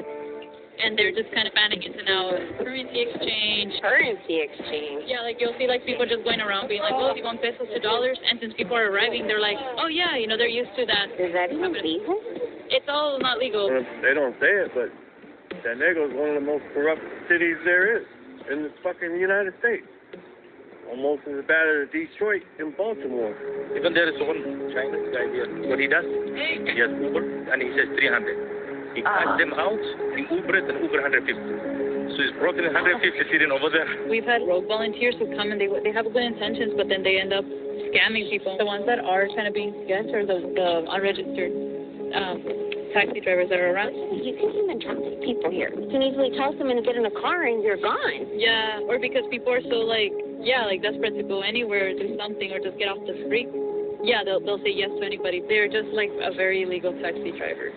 Speaker 14: And they're just kind of panicking to now currency exchange.
Speaker 8: Currency exchange.
Speaker 14: Yeah, like you'll see like people just going around being like, oh, you want pesos to dollars? And since people are arriving, they're like, oh yeah, you know, they're used to that.
Speaker 8: Is that even legal?
Speaker 14: It's all not legal.
Speaker 6: They don't say it, but San Diego is one of the most corrupt cities there is in the fucking United States. Almost as bad as Detroit and Baltimore.
Speaker 7: Even there is one Chinese guy here. What he does, he has Uber and he says 300. He cuts them out in Uber it and Uber 150. So he's broken 150 sitting over there.
Speaker 14: We've had road volunteers who come and they have good intentions, but then they end up scamming people. The ones that are kind of being sketched are the unregistered taxi drivers that are around.
Speaker 8: You can even talk to people here. You can easily tell someone to get in a car and you're gone.
Speaker 14: Yeah, or because people are so like desperate to go anywhere, do something, or just get off the street. Yeah, they'll say yes to anybody. They're just like a very illegal taxi driver.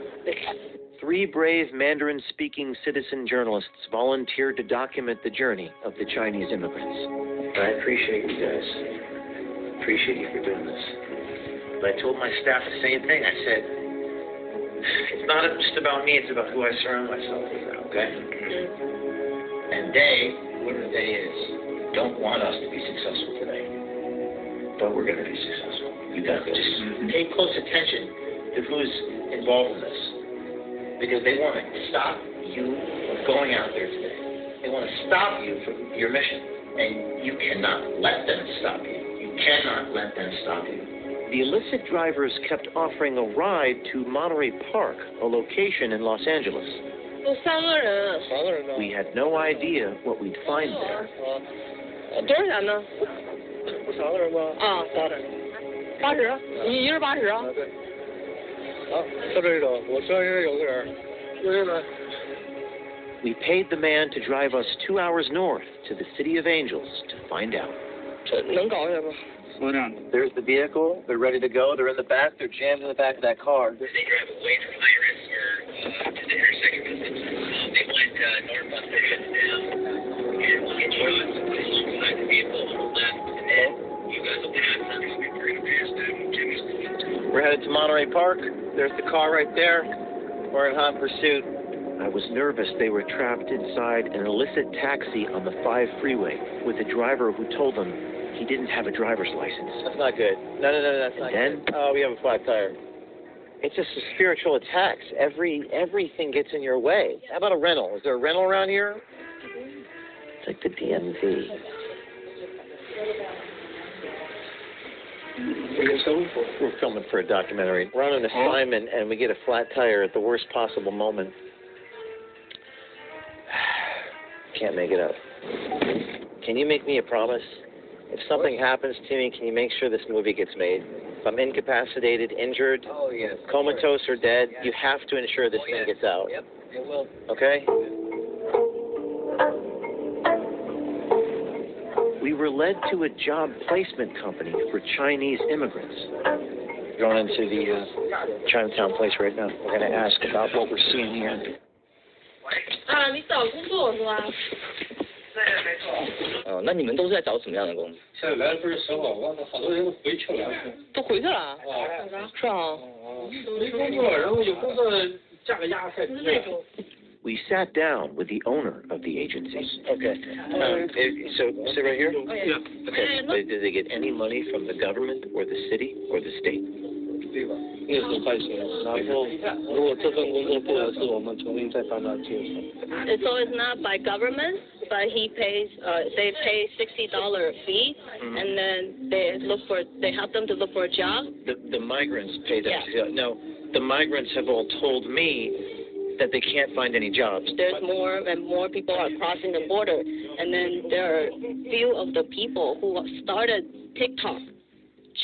Speaker 1: 3 brave Mandarin-speaking citizen journalists volunteered to document the journey of the Chinese immigrants.
Speaker 5: I appreciate you guys. Appreciate you for doing this. But I told my staff the same thing. I said, it's not just about me, it's about who I surround myself with, okay? And whatever they is, don't want us to be successful today. But we're going to be successful. You got to just pay close attention to who's involved in this. Because they want to stop you from going out there today. They want to stop you from your mission. And you cannot let them stop you. You cannot let them stop you.
Speaker 1: The illicit drivers kept offering a ride to Monterey Park, a location in Los Angeles. We had no idea what we'd find there. We paid the man to drive us 2 hours north to the City of Angels to find out.
Speaker 5: Slow down. There's the vehicle. They're ready to go. They're in the back. They're jammed in the back of that car.
Speaker 13: They drive away from Iris or to the intersection. They went north on the heads down, and we'll get you alongside the vehicle on the left, and then you guys will pass them. We're going to pass them.
Speaker 5: We're headed to Monterey Park. There's the car right there. We're in hot pursuit.
Speaker 1: I was nervous they were trapped inside an illicit taxi on the 5 freeway with a driver who told them he didn't have a driver's license.
Speaker 5: That's not good. No, that's not good. Oh, we have a flat tire. It's just a spiritual attacks. Everything gets in your way. How about a rental? Is there a rental around here?
Speaker 1: It's like the DMV.
Speaker 5: We're filming for a documentary. We're on an assignment, and we get a flat tire at the worst possible moment. Can't make it up. Can you make me a promise? if something happens to me, can you make sure this movie gets made? If I'm incapacitated, injured, comatose, or dead, you have to ensure this thing gets out.
Speaker 11: Yep, it will.
Speaker 5: Okay?
Speaker 1: We were led to a job placement company for Chinese immigrants.
Speaker 5: Going into the Chinatown place right now. We're going to ask about what we're seeing here.
Speaker 8: 你找工作是吧？
Speaker 11: 哦，那你们都是在找什么样的工作？
Speaker 2: 现在来的不是时候，好多人都回去了。
Speaker 15: 都回去了？是啊。
Speaker 2: 没工作，然后有工作价格压太低了。
Speaker 1: We sat down with the owner of the agency.
Speaker 5: Okay. So, sit right here?
Speaker 2: Yeah.
Speaker 5: Okay. Did they get any money from the government or the city or the state?
Speaker 2: 那时候开始，然后如果这份工作不合适，我们重新再帮他介绍。
Speaker 8: So it's not by government, but he pays. They pay $60 fee, and then they help them to look for a job.
Speaker 5: The migrants pay them to go. No, the migrants have all told me that they can't find any jobs.
Speaker 8: There's more and more people are crossing the border, and then there are few of the people who started TikTok.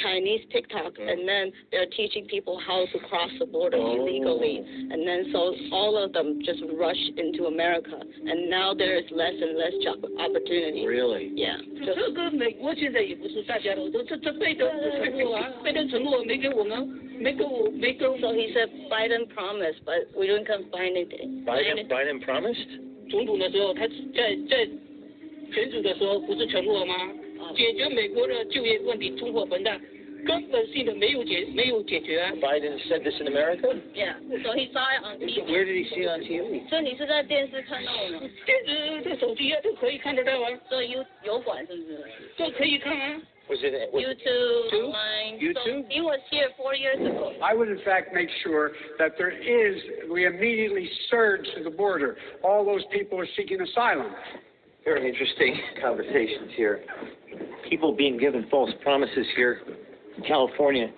Speaker 8: Chinese TikTok, and then they're teaching people how to cross the border illegally, and then so all of them just rush into America, and now there's less and less job opportunities.
Speaker 5: Really?
Speaker 8: Yeah.
Speaker 15: 这跟美国现在也不是大家都这拜登承诺啊，拜登承诺没给我们，没给我。
Speaker 8: So he said Biden promised, but we didn't find anything.
Speaker 5: Biden promised?
Speaker 15: 总统的时候，他在选举的时候不是承诺吗？解决美国的就业问题、通货膨胀，根本性的没有解决啊。
Speaker 5: Biden said this in America?
Speaker 8: Yeah. So he saw it on TV.
Speaker 5: Where did he see it on TV?
Speaker 8: 所以你是在电视看到的吗？
Speaker 15: 电视、在手机啊都可以看得到啊。
Speaker 8: 所以有管是不是？
Speaker 15: 都可以看啊。
Speaker 5: Was it
Speaker 8: YouTube, online.
Speaker 5: YouTube?
Speaker 8: So he was here 4 years ago.
Speaker 16: I would, in fact, make sure that we immediately surge to the border. All those people are seeking asylum.
Speaker 5: Very interesting conversations here. People being given false promises here in California.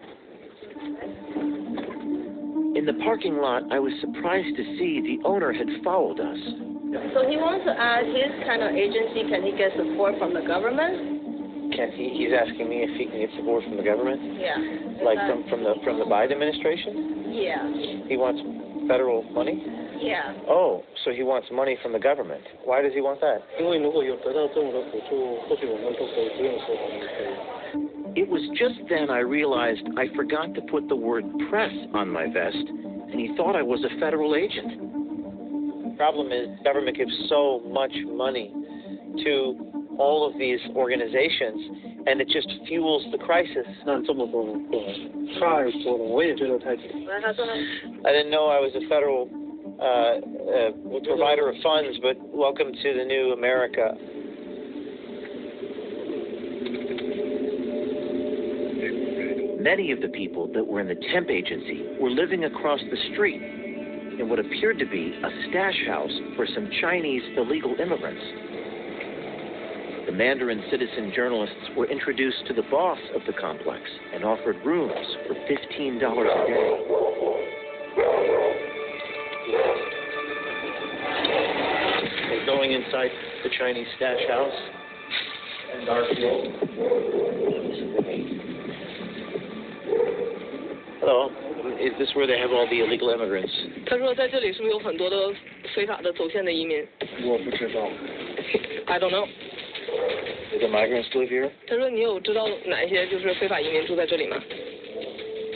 Speaker 1: In the parking lot, I was surprised to see the owner had followed us.
Speaker 8: So he wants to ask his kind of agency, can he get support from the government?
Speaker 5: He's asking me if he can get support from the government?
Speaker 8: Yeah.
Speaker 5: Like from the Biden administration?
Speaker 8: Yeah.
Speaker 5: He wants federal money?
Speaker 8: Yeah.
Speaker 5: Oh, so he wants money from the government. Why does he want that?
Speaker 2: 因为如果有得到政府的补助，或许我们都可以不用说我们可以。
Speaker 1: It was just then I realized I forgot to put the word press on my vest, and he thought I was a federal agent.
Speaker 5: The problem is government gives so much money to all of these organizations, and it just fuels the crisis.
Speaker 2: 那这么多人过来，太多了，我也觉得太多。
Speaker 5: I didn't know I was a federal provider of funds, but welcome to the new America.
Speaker 1: Many of the people that were in the temp agency were living across the street in what appeared to be a stash house for some Chinese illegal immigrants. The Mandarin citizen journalists were introduced to the boss of the complex and offered rooms for $15 a day.
Speaker 5: We're going inside the Chinese stash house and our field. Hello. Is this where they have all the illegal immigrants?
Speaker 15: 他说在这里是不是有很多的非法的走线的移民？
Speaker 2: 我不知道。
Speaker 15: I don't know.
Speaker 5: Do the migrants live here?
Speaker 15: 他说你有知道哪一些就是非法移民住在这里吗？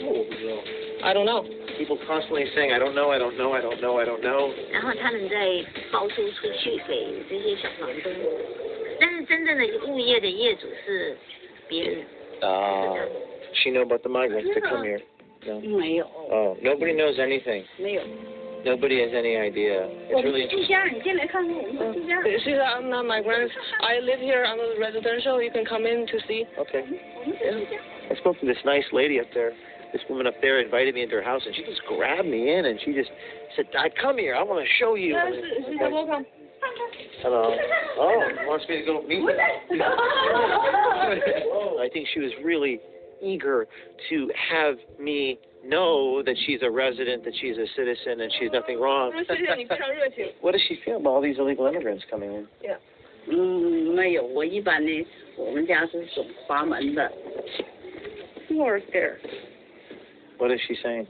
Speaker 2: 我不知道。
Speaker 15: I don't know.
Speaker 5: People constantly saying, I don't know, I don't know, I don't know, I don't know.
Speaker 17: 然后他们再包租出去给这些小房东，但是真正的物业的业主是别人。
Speaker 5: She know about the migrants that come here? No.
Speaker 17: 没有。
Speaker 5: Oh, nobody knows anything.
Speaker 17: 没有。
Speaker 5: Nobody has any idea. It's really interesting.
Speaker 17: 你进来看看我们住家。
Speaker 15: She said, I'm not migrant. I live here. I'm a residential. You can come in to see.
Speaker 5: Okay. Yeah. I spoke to this nice lady up there. This woman up there invited me into her house, and she just grabbed me in, and she just said, come here. I want to show you.
Speaker 15: Welcome.
Speaker 5: Hello. Oh, wants me to go meet her. I think she was really eager to have me know that she's a resident, that she's a citizen, and she's nothing wrong. What does she feel about all these illegal immigrants coming in?
Speaker 15: Yeah. 没有，我一般的我们家是走华门的。More there.
Speaker 1: What is she saying?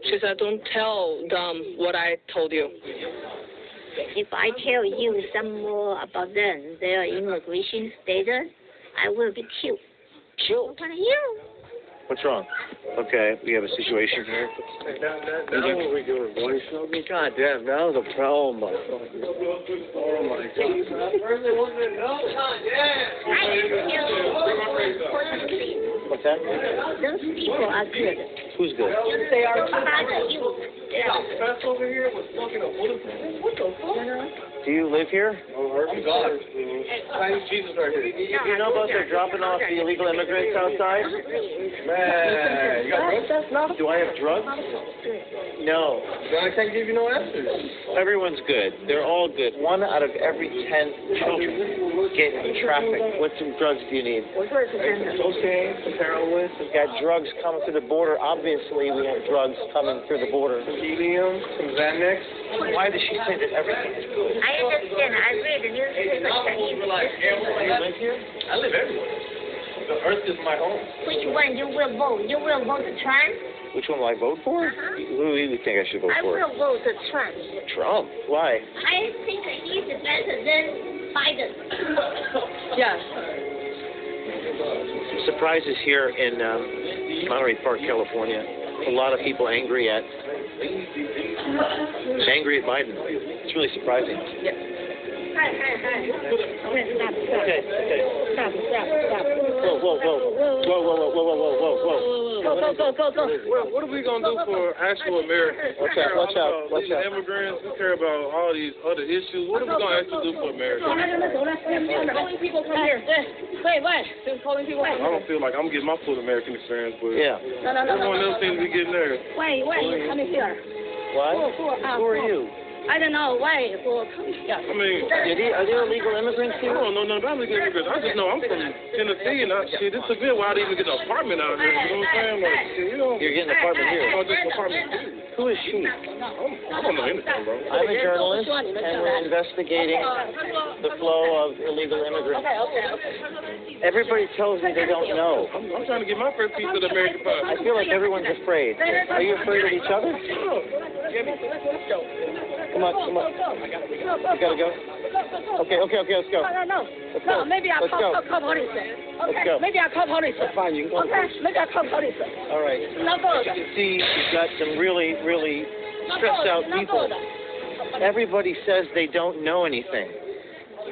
Speaker 8: She said, don't tell them what I told you.
Speaker 17: If I tell you some more about them, their immigration status, I will be killed.
Speaker 1: Killed?
Speaker 17: What are you?
Speaker 1: What's wrong? Okay, we have a situation here.
Speaker 6: That's what we do, boys.
Speaker 4: God damn, that was a problem.
Speaker 6: Oh, my
Speaker 1: What's that?
Speaker 17: Those people are good.
Speaker 1: Who's good?
Speaker 17: They are you.
Speaker 7: Over here was fucking a bulletproof. What the fuck?
Speaker 1: Do you live here?
Speaker 7: Oh, God. Thank Jesus right here.
Speaker 4: You know about they're dropping off the illegal immigrants outside?
Speaker 7: Man, you got drugs?
Speaker 4: Do I have drugs? No.
Speaker 7: I can't give you no answers.
Speaker 1: Everyone's good. They're all good. 1 out of every 10 children get trafficked.
Speaker 4: What drugs do you need?
Speaker 7: Cocaine, some heroin,
Speaker 4: We've got drugs coming through the border. Obviously, we have drugs coming through the border.
Speaker 7: some helium, some Xanax.
Speaker 4: Why does she say that everything is good?
Speaker 17: I understand. I read the newspaper.
Speaker 4: Do you live here?
Speaker 7: I live everywhere. The earth is my home.
Speaker 17: Which one you will vote? You will vote Trump?
Speaker 1: Which one will I vote for? Who do you think I should vote
Speaker 17: I
Speaker 1: for?
Speaker 17: will vote Trump.
Speaker 1: Trump. Why?
Speaker 17: I think he's better than Biden.
Speaker 15: Yes.
Speaker 1: Surprises here in Monterey Park, California. A lot of people angry at Biden. It's really surprising.
Speaker 17: Stop.
Speaker 4: Whoa.
Speaker 7: What are we going to do for actual Americans?
Speaker 4: Watch out.
Speaker 7: These immigrants, we care about all these other issues. What are we going to actually do for America?
Speaker 15: Calling people come here. Wait. Calling people.
Speaker 7: I don't feel like I'm getting my full American experience, but
Speaker 1: Yeah.
Speaker 15: No.
Speaker 7: everyone else seems to be getting theirs.
Speaker 15: Wait, coming here.
Speaker 1: Why?
Speaker 4: Who are you?
Speaker 15: I don't know why. Who coming here?
Speaker 7: I mean,
Speaker 4: Are there illegal immigrants
Speaker 7: I
Speaker 4: here?
Speaker 7: don't know nothing about illegal immigrants. I just know I'm from Tennessee, and shit, it took me a while to even get an apartment out here. You know what I'm saying? Like, shit, you know.
Speaker 1: You're getting an apartment here.
Speaker 7: Oh, just an apartment too.
Speaker 1: Who is she?
Speaker 7: I don't know anything, bro.
Speaker 4: I'm a journalist, and we're investigating the flow of illegal immigrants. Everybody tells me they don't know.
Speaker 7: I'm trying to get my first piece of the American pie.
Speaker 4: I feel like everyone's afraid. Are you afraid of each other? Come on. You gotta go? Okay, let's go. Let's go.
Speaker 15: Maybe I'll
Speaker 4: Let's go.
Speaker 15: call police.
Speaker 4: Let's go.
Speaker 15: Maybe I'll call police.
Speaker 4: Fine, you can go.
Speaker 15: Okay, maybe I'll call police.
Speaker 4: All right.
Speaker 15: No good.
Speaker 4: You see, you've got some really stressed out people. Everybody says they don't know anything.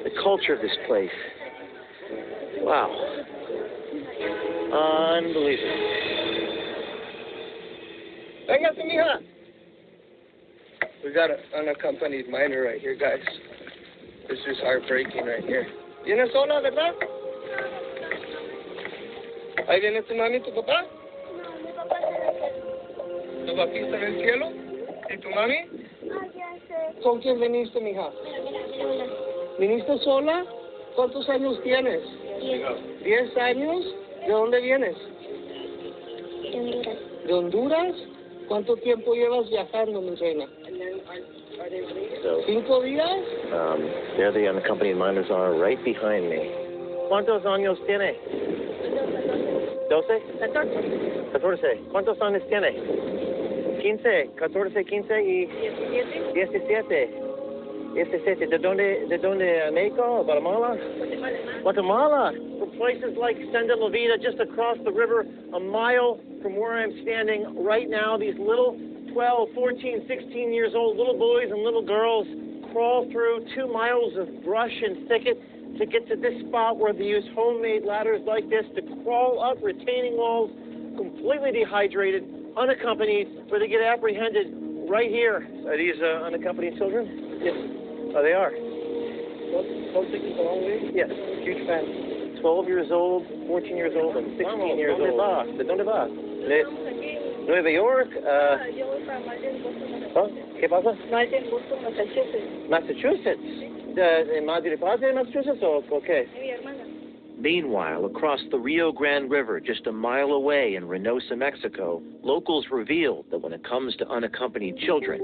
Speaker 4: The culture of this place. Wow. Unbelievable.
Speaker 7: Véngase, mija. We got an unaccompanied minor right here, guys. This is heartbreaking right here. ¿Vienes sola, verdad? ¿Ahí viene tu mami y tu papá? ¿Tu papi está en el cielo? ¿Y tu mami? ¿Con quién viniste, mija? ¿Viniste sola? ¿Cuántos años tienes? 10 años. ¿De dónde vienes? ¿De Honduras? ¿Cuánto tiempo llevas viajando, mi reina?
Speaker 1: So,
Speaker 7: 5 días?
Speaker 1: there the unaccompanied minors are right behind me.
Speaker 4: ¿Cuántos años tiene? 12? 14. ¿Cuántos años tiene? 15, 14, 15 y 17. ¿De dónde? México? Guatemala? Guatemala. From places like Senda La Vida, just across the river, a mile from where I'm standing right now. These little 12, 14, 16 years old little boys and little girls crawl through 2 miles of brush and thicket to get to this spot where they use homemade ladders like this to crawl up retaining walls, completely dehydrated, unaccompanied, where they get apprehended right here. Are these unaccompanied children? Yes. Oh, they are. Yes. Huge fan. 12 years old, 14 years old, and 16 years old. ¿De dónde va? De Nueva York. ¿Qué pasa? Massachusetts. ¿En Madrid parte de Massachusetts o qué?
Speaker 1: Meanwhile, across the Rio Grande River, just a mile away in Reynosa, Mexico, locals revealed that when it comes to unaccompanied children,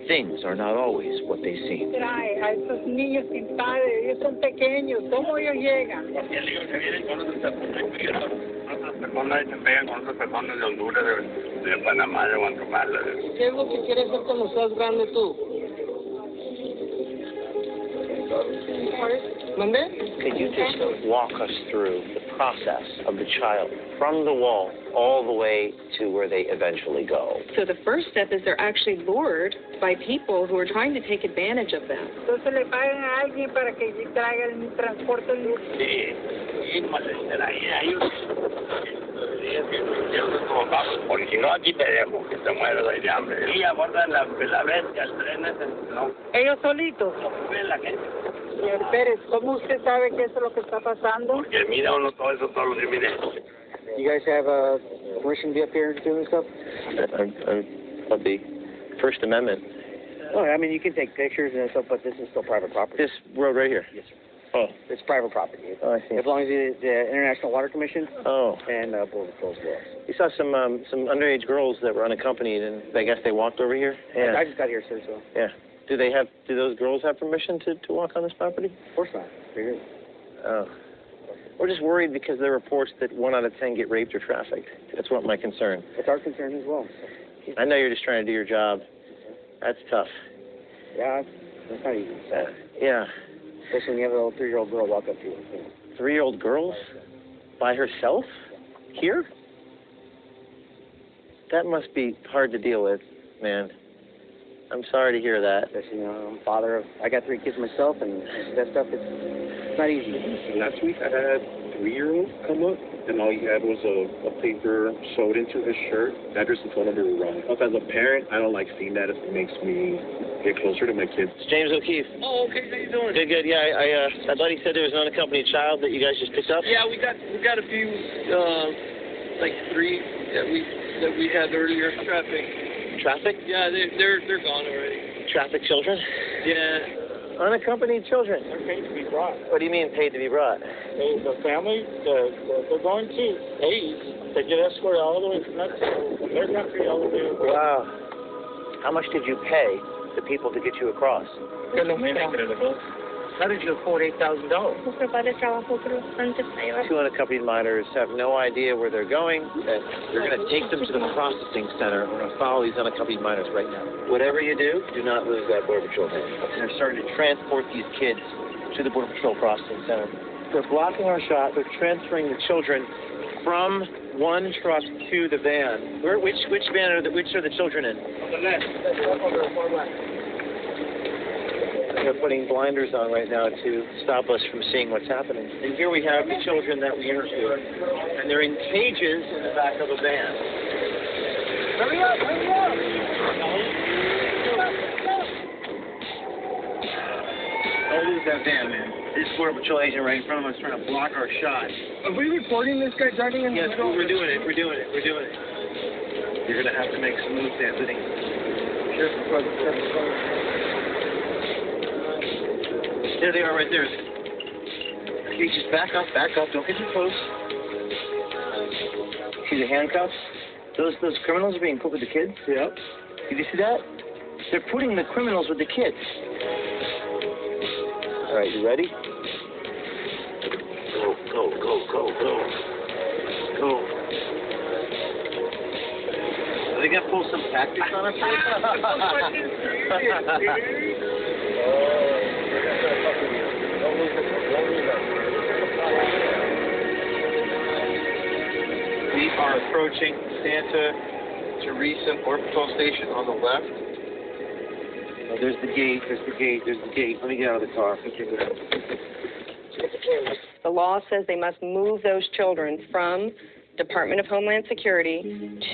Speaker 1: things are not always what they seem.
Speaker 18: Trae a esos niños sin padre, ellos son pequeños, ¿cómo ellos llegan?
Speaker 2: Las personas se pegan con otras personas de Honduras, de Panamá, de Guatemala.
Speaker 4: ¿Qué es lo que quieres hacer cuando seas grande tú?
Speaker 1: Could you just walk us through the process of the child from the wall all the way to where they eventually go?
Speaker 19: So the first step is they're actually lured by people who are trying to take advantage of them.
Speaker 18: Entonces le pagan a alguien para que traiga el transporte.
Speaker 2: Sí, malestar ahí a ellos. Porque si no, aquí te dejo, que te mueres de hambre. Y abordan la bestia, el tren ese, no.
Speaker 18: ¿Ellos solitos?
Speaker 2: No ve la gente.
Speaker 18: Señor Pérez, ¿cómo usted sabe qué es lo que está pasando?
Speaker 2: Porque mira uno todo eso todos los días, mire.
Speaker 5: You guys have permission to be up here doing stuff?
Speaker 1: Of the First Amendment.
Speaker 5: Oh, I mean, you can take pictures and stuff, but this is still private property.
Speaker 1: This road right here?
Speaker 5: Yes, sir.
Speaker 1: Oh.
Speaker 5: It's private property.
Speaker 1: Oh, I see.
Speaker 5: As long as the International Water Commission and Border Patrol's laws.
Speaker 1: You saw some underage girls that were unaccompanied, and I guess they walked over here? Yeah.
Speaker 5: I just got here, sir, so.
Speaker 1: Yeah. Do those girls have permission to walk on this property?
Speaker 5: Of course not. They're here.
Speaker 1: Oh. We're just worried because there are reports that 1 out of 10 get raped or trafficked. That's what my concern.
Speaker 5: It's our concern as well.
Speaker 1: I know you're just trying to do your job. That's tough.
Speaker 5: Yeah, it's not easy.
Speaker 1: Yeah.
Speaker 5: Especially when you have a little 3-year-old girl walk up to you.
Speaker 1: 3-year-old girls? By herself? Here? That must be hard to deal with, man. I'm sorry to hear that.
Speaker 5: Especially, I'm a father of, I got 3 kids myself, and that stuff, it's not easy.
Speaker 7: Last week I had a 3-year-old come up, and all he had was a paper sewed into his shirt. That just told him to run. As a parent, I don't like seeing that. It makes me get closer to my kids.
Speaker 1: It's James O'Keefe.
Speaker 4: Oh, okay. How you doing?
Speaker 1: Good. Yeah, I thought he said there was an unaccompanied child that you guys just picked up.
Speaker 4: Yeah, we got a few, like 3 that we had earlier.
Speaker 1: Traffic?
Speaker 4: Yeah, they're gone already.
Speaker 1: Traffic children?
Speaker 4: Yeah.
Speaker 1: Unaccompanied children.
Speaker 16: They're paid to be brought.
Speaker 1: What do you mean paid to be brought?
Speaker 16: The family, they're going to aid. They get escorted all the way from Mexico, from their country all the way over.
Speaker 1: Wow. How much did you pay the people to get you across? How did you afford $8,000? 2 unaccompanied minors have no idea where they're going, and you're going to take them to the processing center. We're going to follow these unaccompanied minors right now. Whatever you do not lose that Border Patrol hand. They're starting to transport these kids to the Border Patrol processing center. They're blocking our shot. They're transferring the children from one truck to the van. Which van which are the children in?
Speaker 2: On the left.
Speaker 1: They're putting blinders on right now to stop us from seeing what's happening. And here we have the children that we interviewed. And they're in cages in the back of a van.
Speaker 18: Hurry up!
Speaker 1: Don't lose that van, man. This Border Patrol agent right in front of us trying to block our shot.
Speaker 18: Are we recording this guy driving in?
Speaker 1: Yes, we're doing it. You're going to have to make some moves, Anthony. There they are right there. Okay, just back up. Don't get too close. See the handcuffs? Those criminals are being put with the kids?
Speaker 16: Yep.
Speaker 1: Did you see that? They're putting the criminals with the kids. All right, you ready? Go. Are they going to pull some tactics on us?
Speaker 4: We are approaching Santa Teresa Border Patrol Station on the left.
Speaker 1: Oh, there's the gate. Let me get out of the car.
Speaker 19: The law says they must move those children from Department of Homeland Security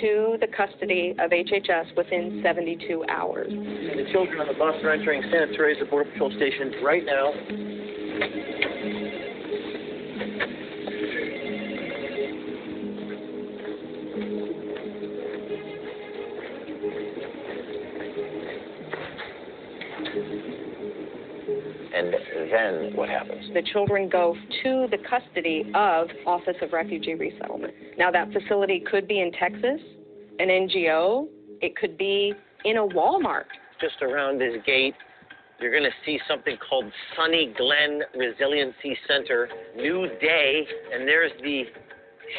Speaker 19: to the custody of HHS within 72 hours.
Speaker 1: The children on the bus are entering Santa Teresa Border Patrol Station right now. And then what happens?
Speaker 19: The children go to the custody of Office of Refugee Resettlement. Now, that facility could be in Texas, an NGO. It could be in a Walmart.
Speaker 4: just around this gate, you're going to see something called Sunny Glen Resiliency Center, New Day, and there's the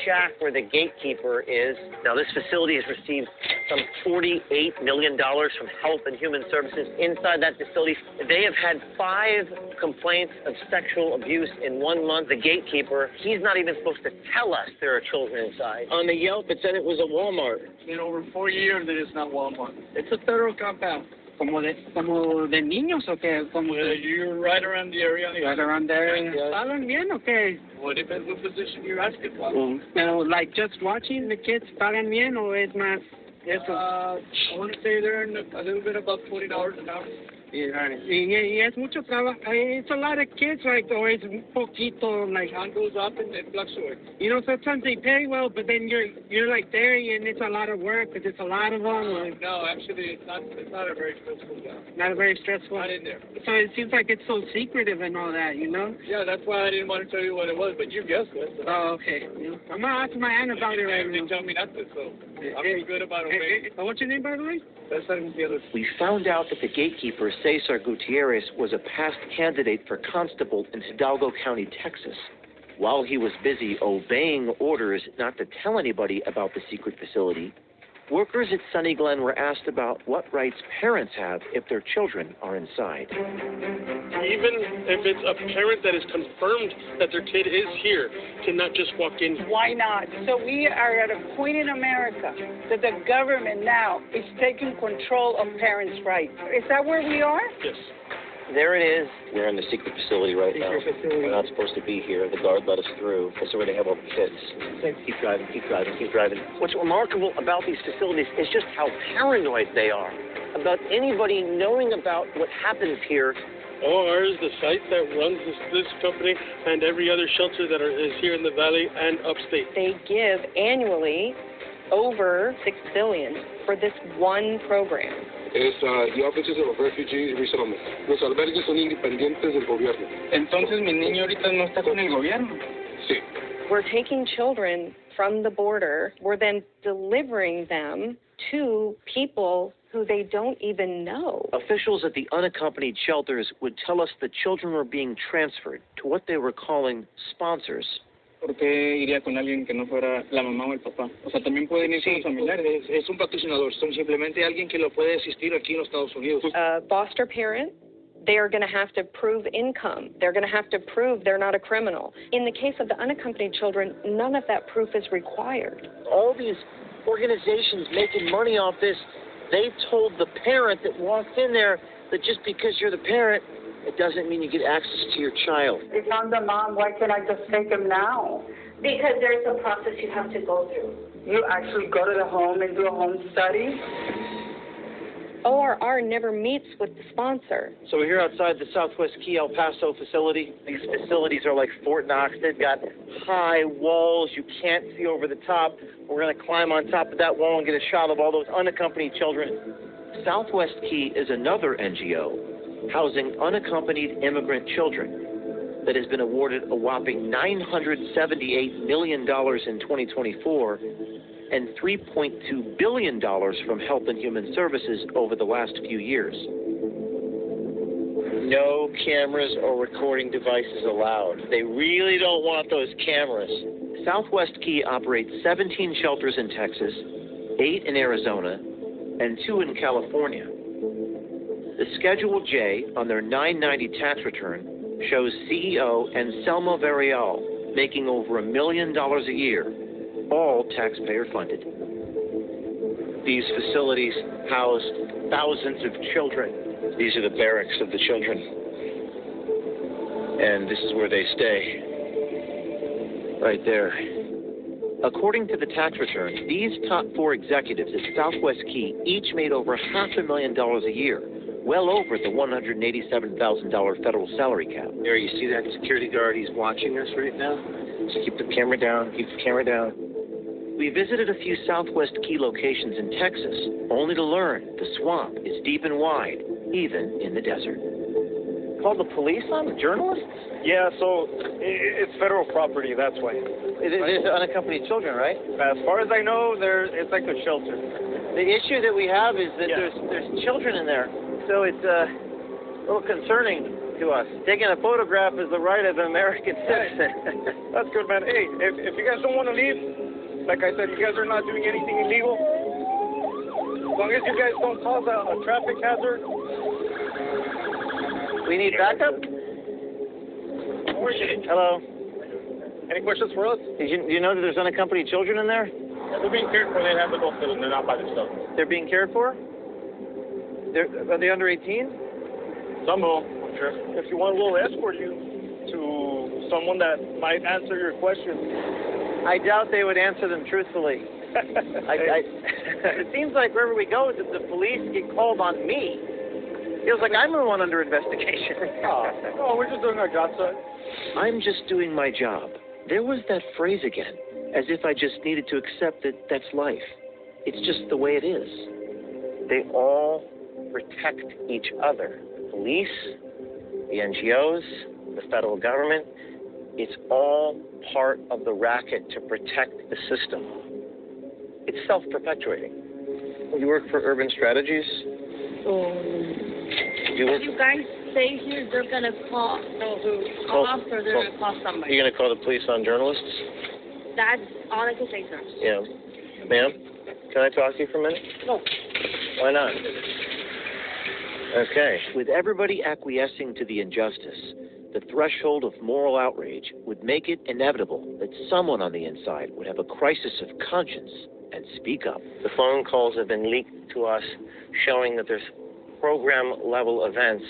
Speaker 4: shack where the gatekeeper is. Now, this facility has received some $48 million from Health and Human Services. Inside that facility, they have had 5 complaints of sexual abuse in 1 month. The gatekeeper, he's not even supposed to tell us there are children inside. On the Yelp, it said it was a Walmart.
Speaker 18: In over 4 years, it is not Walmart. It's a federal compound. Como de niños o qué? Como you're right around the area. Right around there. ¿Pagan bien o qué? Well, depends what position you're asking for. Like just watching the kids, ¿pagan bien o es más? I want to say they're a little bit above $20 an hour. Y es mucho trabajo. It's a lot of kids, like, or it's un poquito, like. It goes up and it fluctuates. You know, sometimes they pay well, but then you're like there, and it's a lot of work because it's a lot of them. Or... No, actually, it's not a very stressful job. Not a very stressful. Not in there. So it seems like it's so secretive and all that, you know. Yeah, that's why I didn't want to tell you what it was, but you guessed it. So. Oh, okay. I'm gonna ask my aunt about it right now. They tell me not to, so I'm good about it. What's your name, by the way?
Speaker 1: We found out that the gatekeeper, Cesar Gutierrez, was a past candidate for constable in Hidalgo County, Texas. While he was busy obeying orders not to tell anybody about the secret facility, workers at Sunny Glen were asked about what rights parents have if their children are inside.
Speaker 20: Even if it's a parent that is confirmed that their kid is here, cannot just walk in.
Speaker 18: Why not? So we are at a point in America that the government now is taking control of parents' rights. Is that where we are?
Speaker 20: Yes.
Speaker 4: There it is. We're in the secret facility right now. We're not supposed to be here. The guard let us through. This is where they have all the kids. Keep driving, keep driving, keep driving. What's remarkable about these facilities is just how paranoid they are about anybody knowing about what happens here.
Speaker 20: Ours, the site that runs this company, and every other shelter that is here in the valley and upstate.
Speaker 19: They give annually over $6 billion for this one program.
Speaker 21: The offices of refugees resettlement. Los albergues son independientes del gobierno.
Speaker 18: Entonces mi niño ahorita no está con el gobierno.
Speaker 21: Sí.
Speaker 19: We're taking children from the border. We're then delivering them to people who they don't even know.
Speaker 1: Officials at the unaccompanied shelters would tell us the children were being transferred to what they were calling sponsors.
Speaker 18: ¿Por qué iría con alguien que no fuera la mamá o el papá? O sea, también pueden ir con los familiares.
Speaker 3: Es un patrocinador, son simplemente alguien que lo puede asistir aquí en los Estados Unidos.
Speaker 19: Foster parent, they are going to have to prove income. They're going to have to prove they're not a criminal. In the case of the unaccompanied children, none of that proof is required.
Speaker 4: All these organizations making money off this, they told the parent that walked in there that just because you're the parent, it doesn't mean you get access to your child.
Speaker 18: If I'm the mom, why can't I just take him now?
Speaker 17: Because there's a process you have to go through.
Speaker 18: You actually go to the home and do a home study?
Speaker 19: ORR never meets with the sponsor.
Speaker 4: So we're here outside the Southwest Key El Paso facility. These facilities are like Fort Knox. They've got high walls. You can't see over the top. We're going to climb on top of that wall and get a shot of all those unaccompanied children. Southwest Key is another NGO housing unaccompanied immigrant children that has been awarded a whopping $978 million in 2024 and $3.2 billion from Health and Human Services over the last few years. No cameras or recording devices allowed. They really don't want those cameras. Southwest Key operates 17 shelters in Texas, 8 in Arizona, and 2 in California. The Schedule J on their 990 tax return shows CEO Anselmo Varial making over $1 million a year, all taxpayer funded. These facilities house thousands of children. These are the barracks of the children. And this is where they stay. Right there. According to the tax return, these top 4 executives at Southwest Key each made over $500,000 a year, well over the $187,000 federal salary cap. There, you see that security guard? He's watching us right now. So keep the camera down, keep the camera down. We visited a few Southwest Key locations in Texas, only to learn the swamp is deep and wide, even in the desert. Call the police on the journalists?
Speaker 20: Yeah, so it's federal property, that's why.
Speaker 4: It is unaccompanied children, right?
Speaker 20: As far as I know, it's like a shelter.
Speaker 4: The issue that we have is that there's children in there. So it's a little concerning to us. Taking a photograph is the right of an American citizen.
Speaker 7: That's good, man. Hey, if you guys don't want to leave, like I said, you guys are not doing anything illegal. As long as you guys don't cause a traffic hazard.
Speaker 4: We need backup? Hello.
Speaker 7: Any questions for us?
Speaker 4: Do you know that there's unaccompanied children in there?
Speaker 7: They're being cared for. They have to go hospital. They're not by themselves.
Speaker 4: They're being cared for? Are they under 18?
Speaker 7: Some of them, I'm sure. If you want, we'll escort you to someone that might answer your questions.
Speaker 4: I doubt they would answer them truthfully. It seems like wherever we go, the police get called on me. Feels like I'm the one under investigation.
Speaker 7: Oh, we're just doing our job, sir.
Speaker 1: I'm just doing my job. There was that phrase again, as if I just needed to accept that that's life. It's just the way it is.
Speaker 4: They all protect each other. The police, the NGOs, the federal government. It's all part of the racket to protect the system. It's self-perpetuating. You work for Urban Strategies?
Speaker 8: You guys stay here, they're going to call off or they're going to call somebody.
Speaker 4: You're going to call the police on journalists?
Speaker 8: That's all I can say, sir.
Speaker 4: Yeah. Ma'am, can I talk to you for a minute?
Speaker 8: No.
Speaker 4: Why not? Okay.
Speaker 1: With everybody acquiescing to the injustice, the threshold of moral outrage would make it inevitable that someone on the inside would have a crisis of conscience and speak up.
Speaker 4: The phone calls have been leaked to us showing that there's program-level events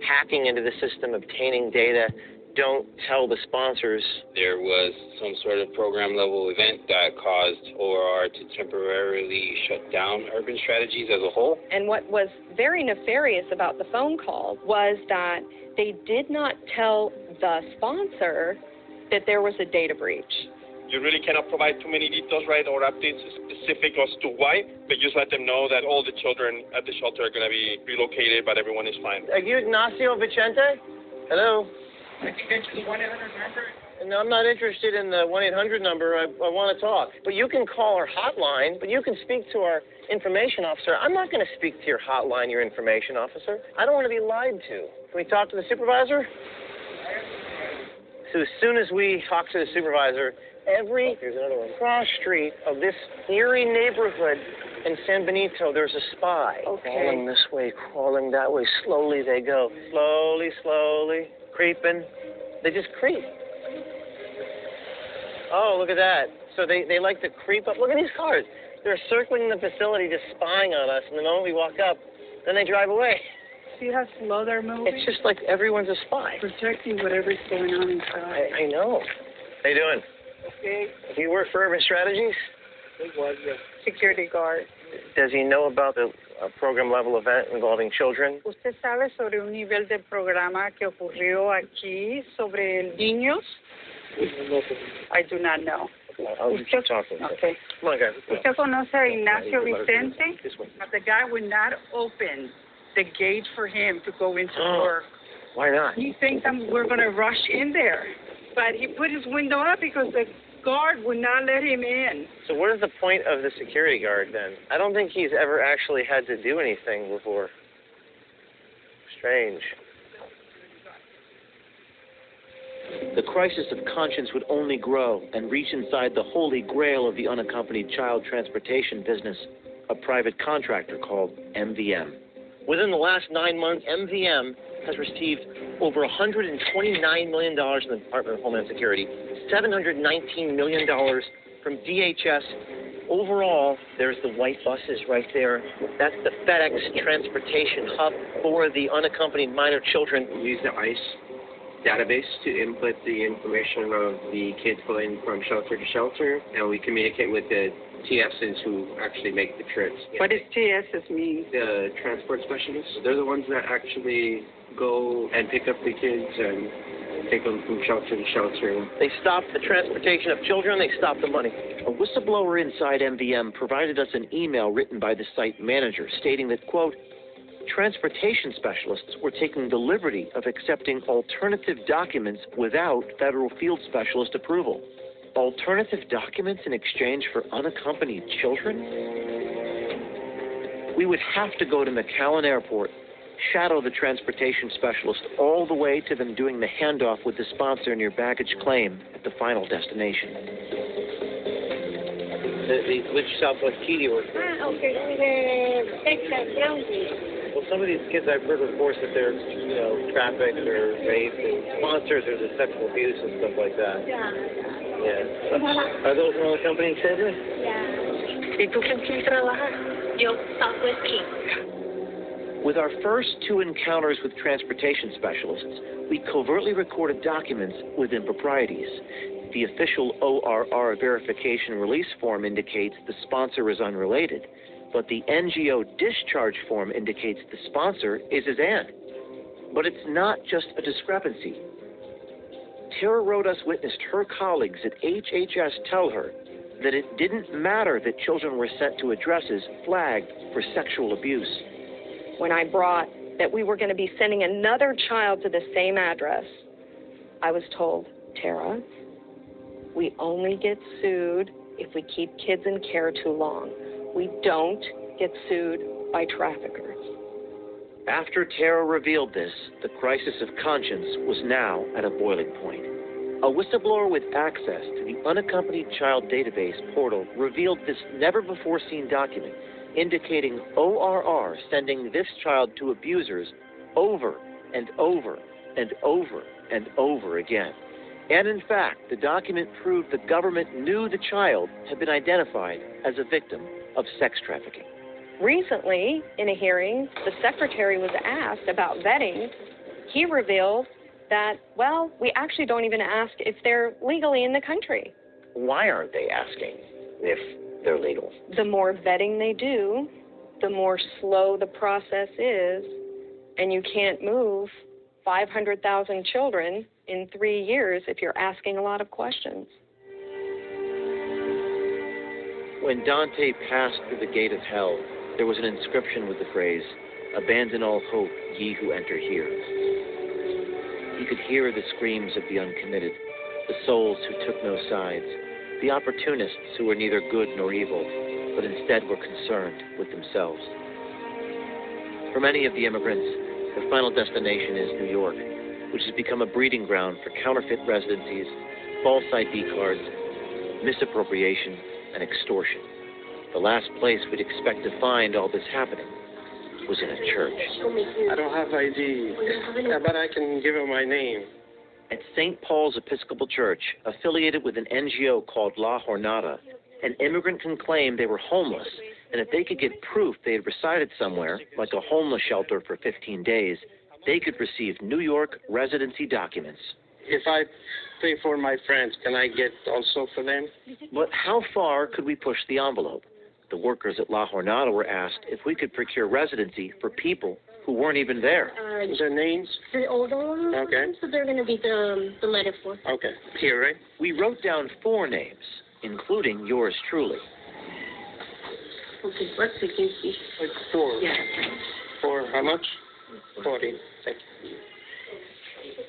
Speaker 4: hacking into the system, obtaining data. Don't tell the sponsors.
Speaker 2: There was some sort of program-level event that caused ORR to temporarily shut down Urban Strategies as a whole.
Speaker 19: And what was very nefarious about the phone call was that they did not tell the sponsor that there was a data breach.
Speaker 7: You really cannot provide too many details, right, or updates specific as to why, but just let them know that all the children at the shelter are going to be relocated, but everyone is fine.
Speaker 4: Are you Ignacio Vicente? Hello?
Speaker 7: I can get you the 1-800 number.
Speaker 4: No, I'm not interested in the 1-800 number. I want to talk. But you can call our hotline, but you can speak to our information officer. I'm not going to speak to your hotline, your information officer. I don't want to be lied to. Can we talk to the supervisor? So as soon as we talk to the supervisor, every cross street of this eerie neighborhood in San Benito, there's a spy. Okay. Crawling this way, crawling that way. Slowly they go. Slowly, slowly, creeping. They just creep. Oh, look at that. So they like to creep up. Look at these cars. They're circling the facility, just spying on us. And the moment we walk up, then they drive away.
Speaker 15: See how slow they're moving?
Speaker 4: It's just like everyone's a spy.
Speaker 15: Protecting whatever's going on inside.
Speaker 4: I know. How you doing?
Speaker 15: Okay.
Speaker 4: Do you work for Urban Strategies?
Speaker 15: It was a security guard.
Speaker 4: Does he know about the program-level event involving children?
Speaker 15: ¿Usted sabe sobre un nivel de programa que ocurrió aquí sobre niños? I do not know.
Speaker 4: I'll keep talking.
Speaker 15: Okay.
Speaker 4: Come on, guys.
Speaker 15: ¿Usted conoce a Ignacio Vicente? The guy would not open the gate for him to go into work.
Speaker 4: Why not?
Speaker 15: He thinks we're going to rush in there. But he put his window up because the guard would not let him in.
Speaker 4: So what is the point of the security guard then? I don't think he's ever actually had to do anything before. Strange.
Speaker 1: The crisis of conscience would only grow and reach inside the holy grail of the unaccompanied child transportation business, a private contractor called MVM.
Speaker 4: Within the last 9 months, MVM has received over $129 million in the Department of Homeland Security, $719 million from DHS. Overall, there's the white buses right there. That's the FedEx transportation hub for the unaccompanied minor children.
Speaker 11: We use the ICE database to input the information of the kids going from shelter to shelter, and we communicate with the TSs who actually make the trips.
Speaker 15: What does TSs mean?
Speaker 11: The transport specialists. They're the ones that actually go and pick up the kids and take them from shelter to shelter.
Speaker 4: They stop the transportation of children, they stop the money.
Speaker 1: A whistleblower inside MVM provided us an email written by the site manager stating that, quote, transportation specialists were taking the liberty of accepting alternative documents without federal field specialist approval. Alternative documents in exchange for unaccompanied children? We would have to go to McAllen Airport shadow the transportation specialist all the way to them doing the handoff with the sponsor in your baggage claim at the final destination.
Speaker 5: Which Southwest key do you work for? Well, some of these kids, I've heard reports that they're, trafficked or raped, and sponsors or the sexual abuse and stuff like that. Yeah. Are those one of the company children?
Speaker 17: Yeah. ¿Y tú con quién trabajas? Yo, Southwest Key.
Speaker 1: With our first 2 encounters with transportation specialists, we covertly recorded documents with improprieties. The official ORR verification release form indicates the sponsor is unrelated, but the NGO discharge form indicates the sponsor is his aunt. But it's not just a discrepancy. Tara Rodas witnessed her colleagues at HHS tell her that it didn't matter that children were sent to addresses flagged for sexual abuse.
Speaker 19: When I brought that we were going to be sending another child to the same address, I was told, Tara, we only get sued if we keep kids in care too long. We don't get sued by traffickers.
Speaker 1: After Tara revealed this, the crisis of conscience was now at a boiling point. A whistleblower with access to the Unaccompanied Child Database portal revealed this never-before-seen document indicating ORR sending this child to abusers over and over and over and over again. And in fact, the document proved the government knew the child had been identified as a victim of sex trafficking.
Speaker 19: Recently, in a hearing, the secretary was asked about vetting. He revealed that, well, we actually don't even ask if they're legally in the country.
Speaker 1: Why aren't they asking if they're legal?
Speaker 19: The more vetting they do, the more slow the process is, and you can't move 500,000 children in 3 years if you're asking a lot of questions.
Speaker 1: When Dante passed through the gate of hell, there was an inscription with the phrase, "Abandon all hope, ye who enter here." He could hear the screams of the uncommitted, the souls who took no sides, the opportunists who were neither good nor evil, but instead were concerned with themselves. For many of the immigrants, their final destination is New York, which has become a breeding ground for counterfeit residencies, false ID cards, misappropriation, and extortion. The last place we'd expect to find all this happening was in a church.
Speaker 20: I don't have ID, but I can give him my name.
Speaker 1: At St. Paul's Episcopal Church, affiliated with an NGO called La Jornada, an immigrant can claim they were homeless, and if they could get proof they had resided somewhere, like a homeless shelter for 15 days, they could receive New York residency documents.
Speaker 20: If I pay for my friends, can I get also for them?
Speaker 1: But how far could we push the envelope? The workers at La Jornada were asked if we could procure residency for people who weren't even there.
Speaker 20: Their names?
Speaker 17: The older ones.
Speaker 20: Okay.
Speaker 17: So they're going to be the letter for.
Speaker 20: Okay. Here, right?
Speaker 1: We wrote down 4 names, including yours truly.
Speaker 17: Okay, let's see. Can you see?
Speaker 20: Like 4.
Speaker 17: Yeah.
Speaker 20: 4, how much? 40. Thank you.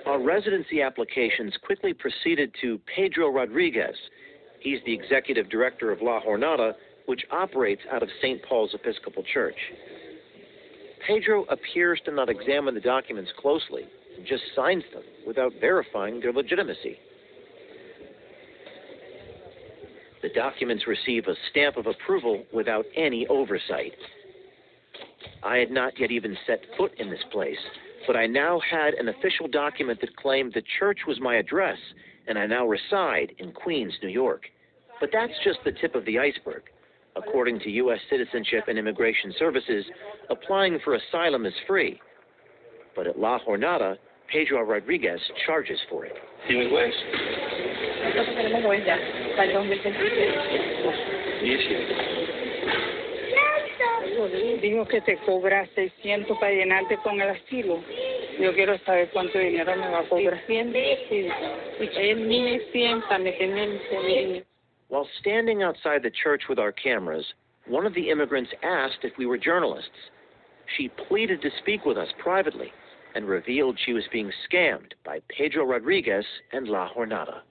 Speaker 1: Our residency applications quickly proceeded to Pedro Rodriguez. He's the executive director of La Jornada, which operates out of St. Paul's Episcopal Church. Pedro appears to not examine the documents closely and just signs them without verifying their legitimacy. The documents receive a stamp of approval without any oversight. I had not yet even set foot in this place, but I now had an official document that claimed the church was my address, and I now reside in Queens, New York. But that's just the tip of the iceberg. According to U.S. Citizenship and Immigration Services, applying for asylum is free. But at La Jornada, Pedro Rodriguez charges for it.
Speaker 9: Dijo que te cobra 600 para llenarte con el asilo. Yo quiero saber cuánto dinero me va a cobrar. 1,100 para meterme en.
Speaker 1: While standing outside the church with our cameras, one of the immigrants asked if we were journalists. She pleaded to speak with us privately and revealed she was being scammed by Pedro Rodriguez and La Jornada.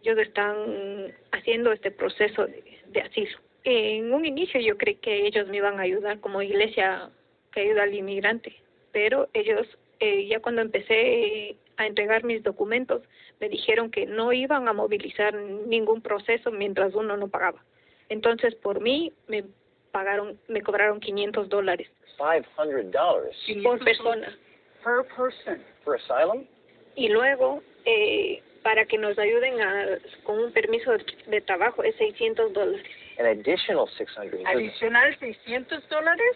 Speaker 22: Ellos están haciendo este proceso de asilo. En un inicio yo creí que ellos me iban a ayudar como iglesia que ayuda al inmigrante. pero ellos, ya cuando empecé a entregar mis documentos, me dijeron que no iban a movilizar ningún proceso mientras uno no pagaba. Entonces, por mí, me cobraron $500.
Speaker 5: $500
Speaker 22: por persona.
Speaker 18: Per person.
Speaker 5: for asylum?
Speaker 22: Y luego, para que nos ayuden con un permiso de trabajo, es $600.
Speaker 5: An additional $600.
Speaker 22: ¿Adicional $600?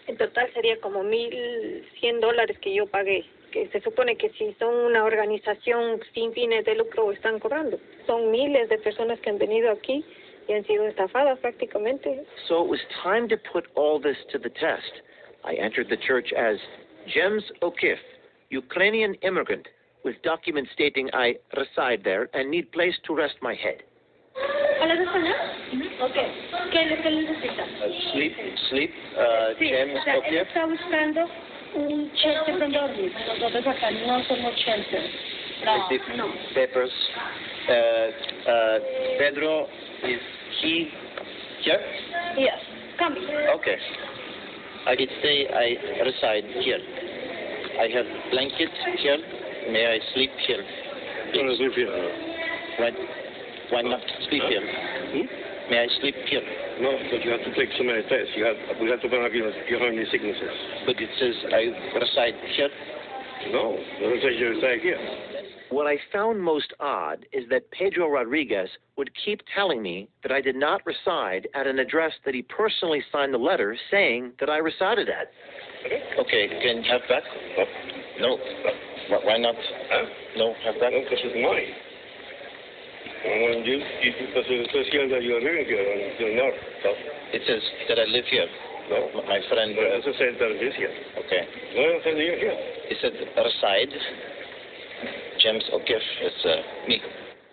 Speaker 22: En total sería como $1,100 que yo pagué. Que se supone que si son una organización sin fines de lucro están cobrando. Son miles de personas que han venido aquí y han sido estafadas prácticamente.
Speaker 1: So it was time to put all this to the test. I entered the church as James O'Keefe, Ukrainian immigrant, with documents stating I reside there and need place to rest my head.
Speaker 17: ¿Hablas español? Ok. ¿Qué necesita?
Speaker 5: Sleep,
Speaker 17: Sí,
Speaker 5: James
Speaker 17: o sea, él
Speaker 5: O'Keefe.
Speaker 17: está buscando un shelter donde dormir. Nosotros acá no somos shelter. No,
Speaker 5: Receive
Speaker 17: no.
Speaker 5: papers. Pedro, is he here?
Speaker 17: Yes, come.
Speaker 5: Okay. I did say I reside here. I have blanket here. May I sleep here?
Speaker 21: No, sleep here.
Speaker 5: Why not sleep here? May I sleep here?
Speaker 21: No, but you have to take so many tests. We have to find out if you have any sicknesses.
Speaker 5: But it says I reside here.
Speaker 21: No, it doesn't say you reside here.
Speaker 1: What I found most odd is that Pedro Rodriguez would keep telling me that I did not reside at an address that he personally signed the letter saying that I resided at.
Speaker 5: Okay, can you have back? No. Why not? No, have back?
Speaker 21: Because it's mine. Because it says here that you're living here and you're not. So.
Speaker 5: It says that I live here.
Speaker 21: No.
Speaker 5: My friend.
Speaker 21: No, it doesn't say that it is here.
Speaker 5: Okay.
Speaker 21: No, it says you're here.
Speaker 5: It said reside. James O'Keefe is me.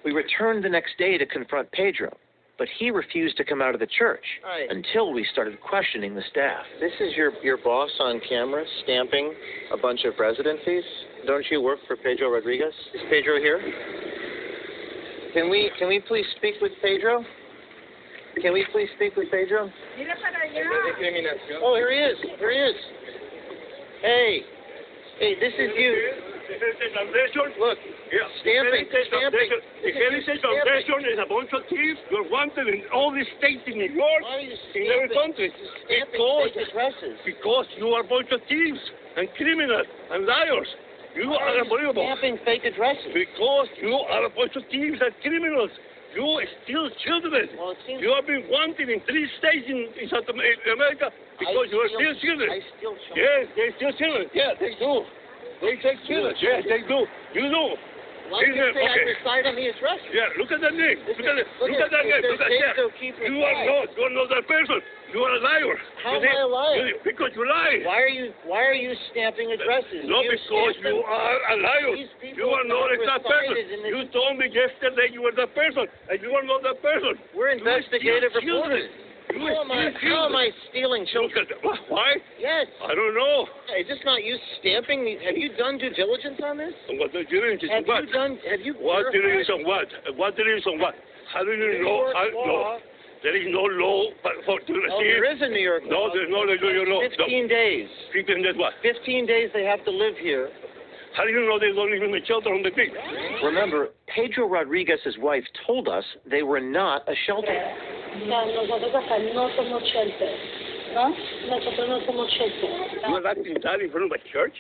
Speaker 1: We returned the next day to confront Pedro, but he refused to come out of the church until we started questioning the staff.
Speaker 5: This is your boss on camera stamping a bunch of residencies. Don't you work for Pedro Rodriguez? Is Pedro here? Can we please speak with Pedro? Can we please speak with Pedro? Oh, here he is. Here he is. Hey, this is you. Look, stamping.
Speaker 21: The heritage foundation is a bunch of thieves. You're wanted in all the states in New York, in every country. Because you are a bunch of thieves and criminals and liars. You are unbelievable.
Speaker 5: Stamping fake addresses.
Speaker 21: Because you are a bunch of thieves and criminals. You steal children.
Speaker 5: Well,
Speaker 21: you have been wanted in 3 states in South America because you are still children.
Speaker 5: I steal children.
Speaker 21: Yes, they steal children. Yeah, they do. They take children. Yes, they do. You do.
Speaker 5: Why do you say I reside on the address?
Speaker 21: Yeah, look at that name. Look at that name. Look at that. You are not that person. You are a liar.
Speaker 5: How am I a liar?
Speaker 21: Because you lie.
Speaker 5: Why are you stamping addresses?
Speaker 21: No, because you are a liar. You are not that person. You told me yesterday you were that person, and you are not that person.
Speaker 5: We're investigative reporters. How am I stealing children?
Speaker 21: Why?
Speaker 5: Yes.
Speaker 21: I don't know.
Speaker 5: Is this not you stamping? Have you done due diligence on this?
Speaker 21: What due diligence on what? What diligence on what? What diligence on what? How do you know? No. There is no law for to receive.
Speaker 5: Oh, there is a New York law.
Speaker 21: No, there's no New York law.
Speaker 5: 15 days.
Speaker 21: 15 days what?
Speaker 5: 15 days they have to live here.
Speaker 21: How do you know they don't even make shelter on the beach?
Speaker 1: Remember, Pedro Rodriguez's wife told us they were not a shelter.
Speaker 17: Nosotros acá no somos shelter. ¿No? Nosotros no somos shelter.
Speaker 21: You are acting that in front of a church?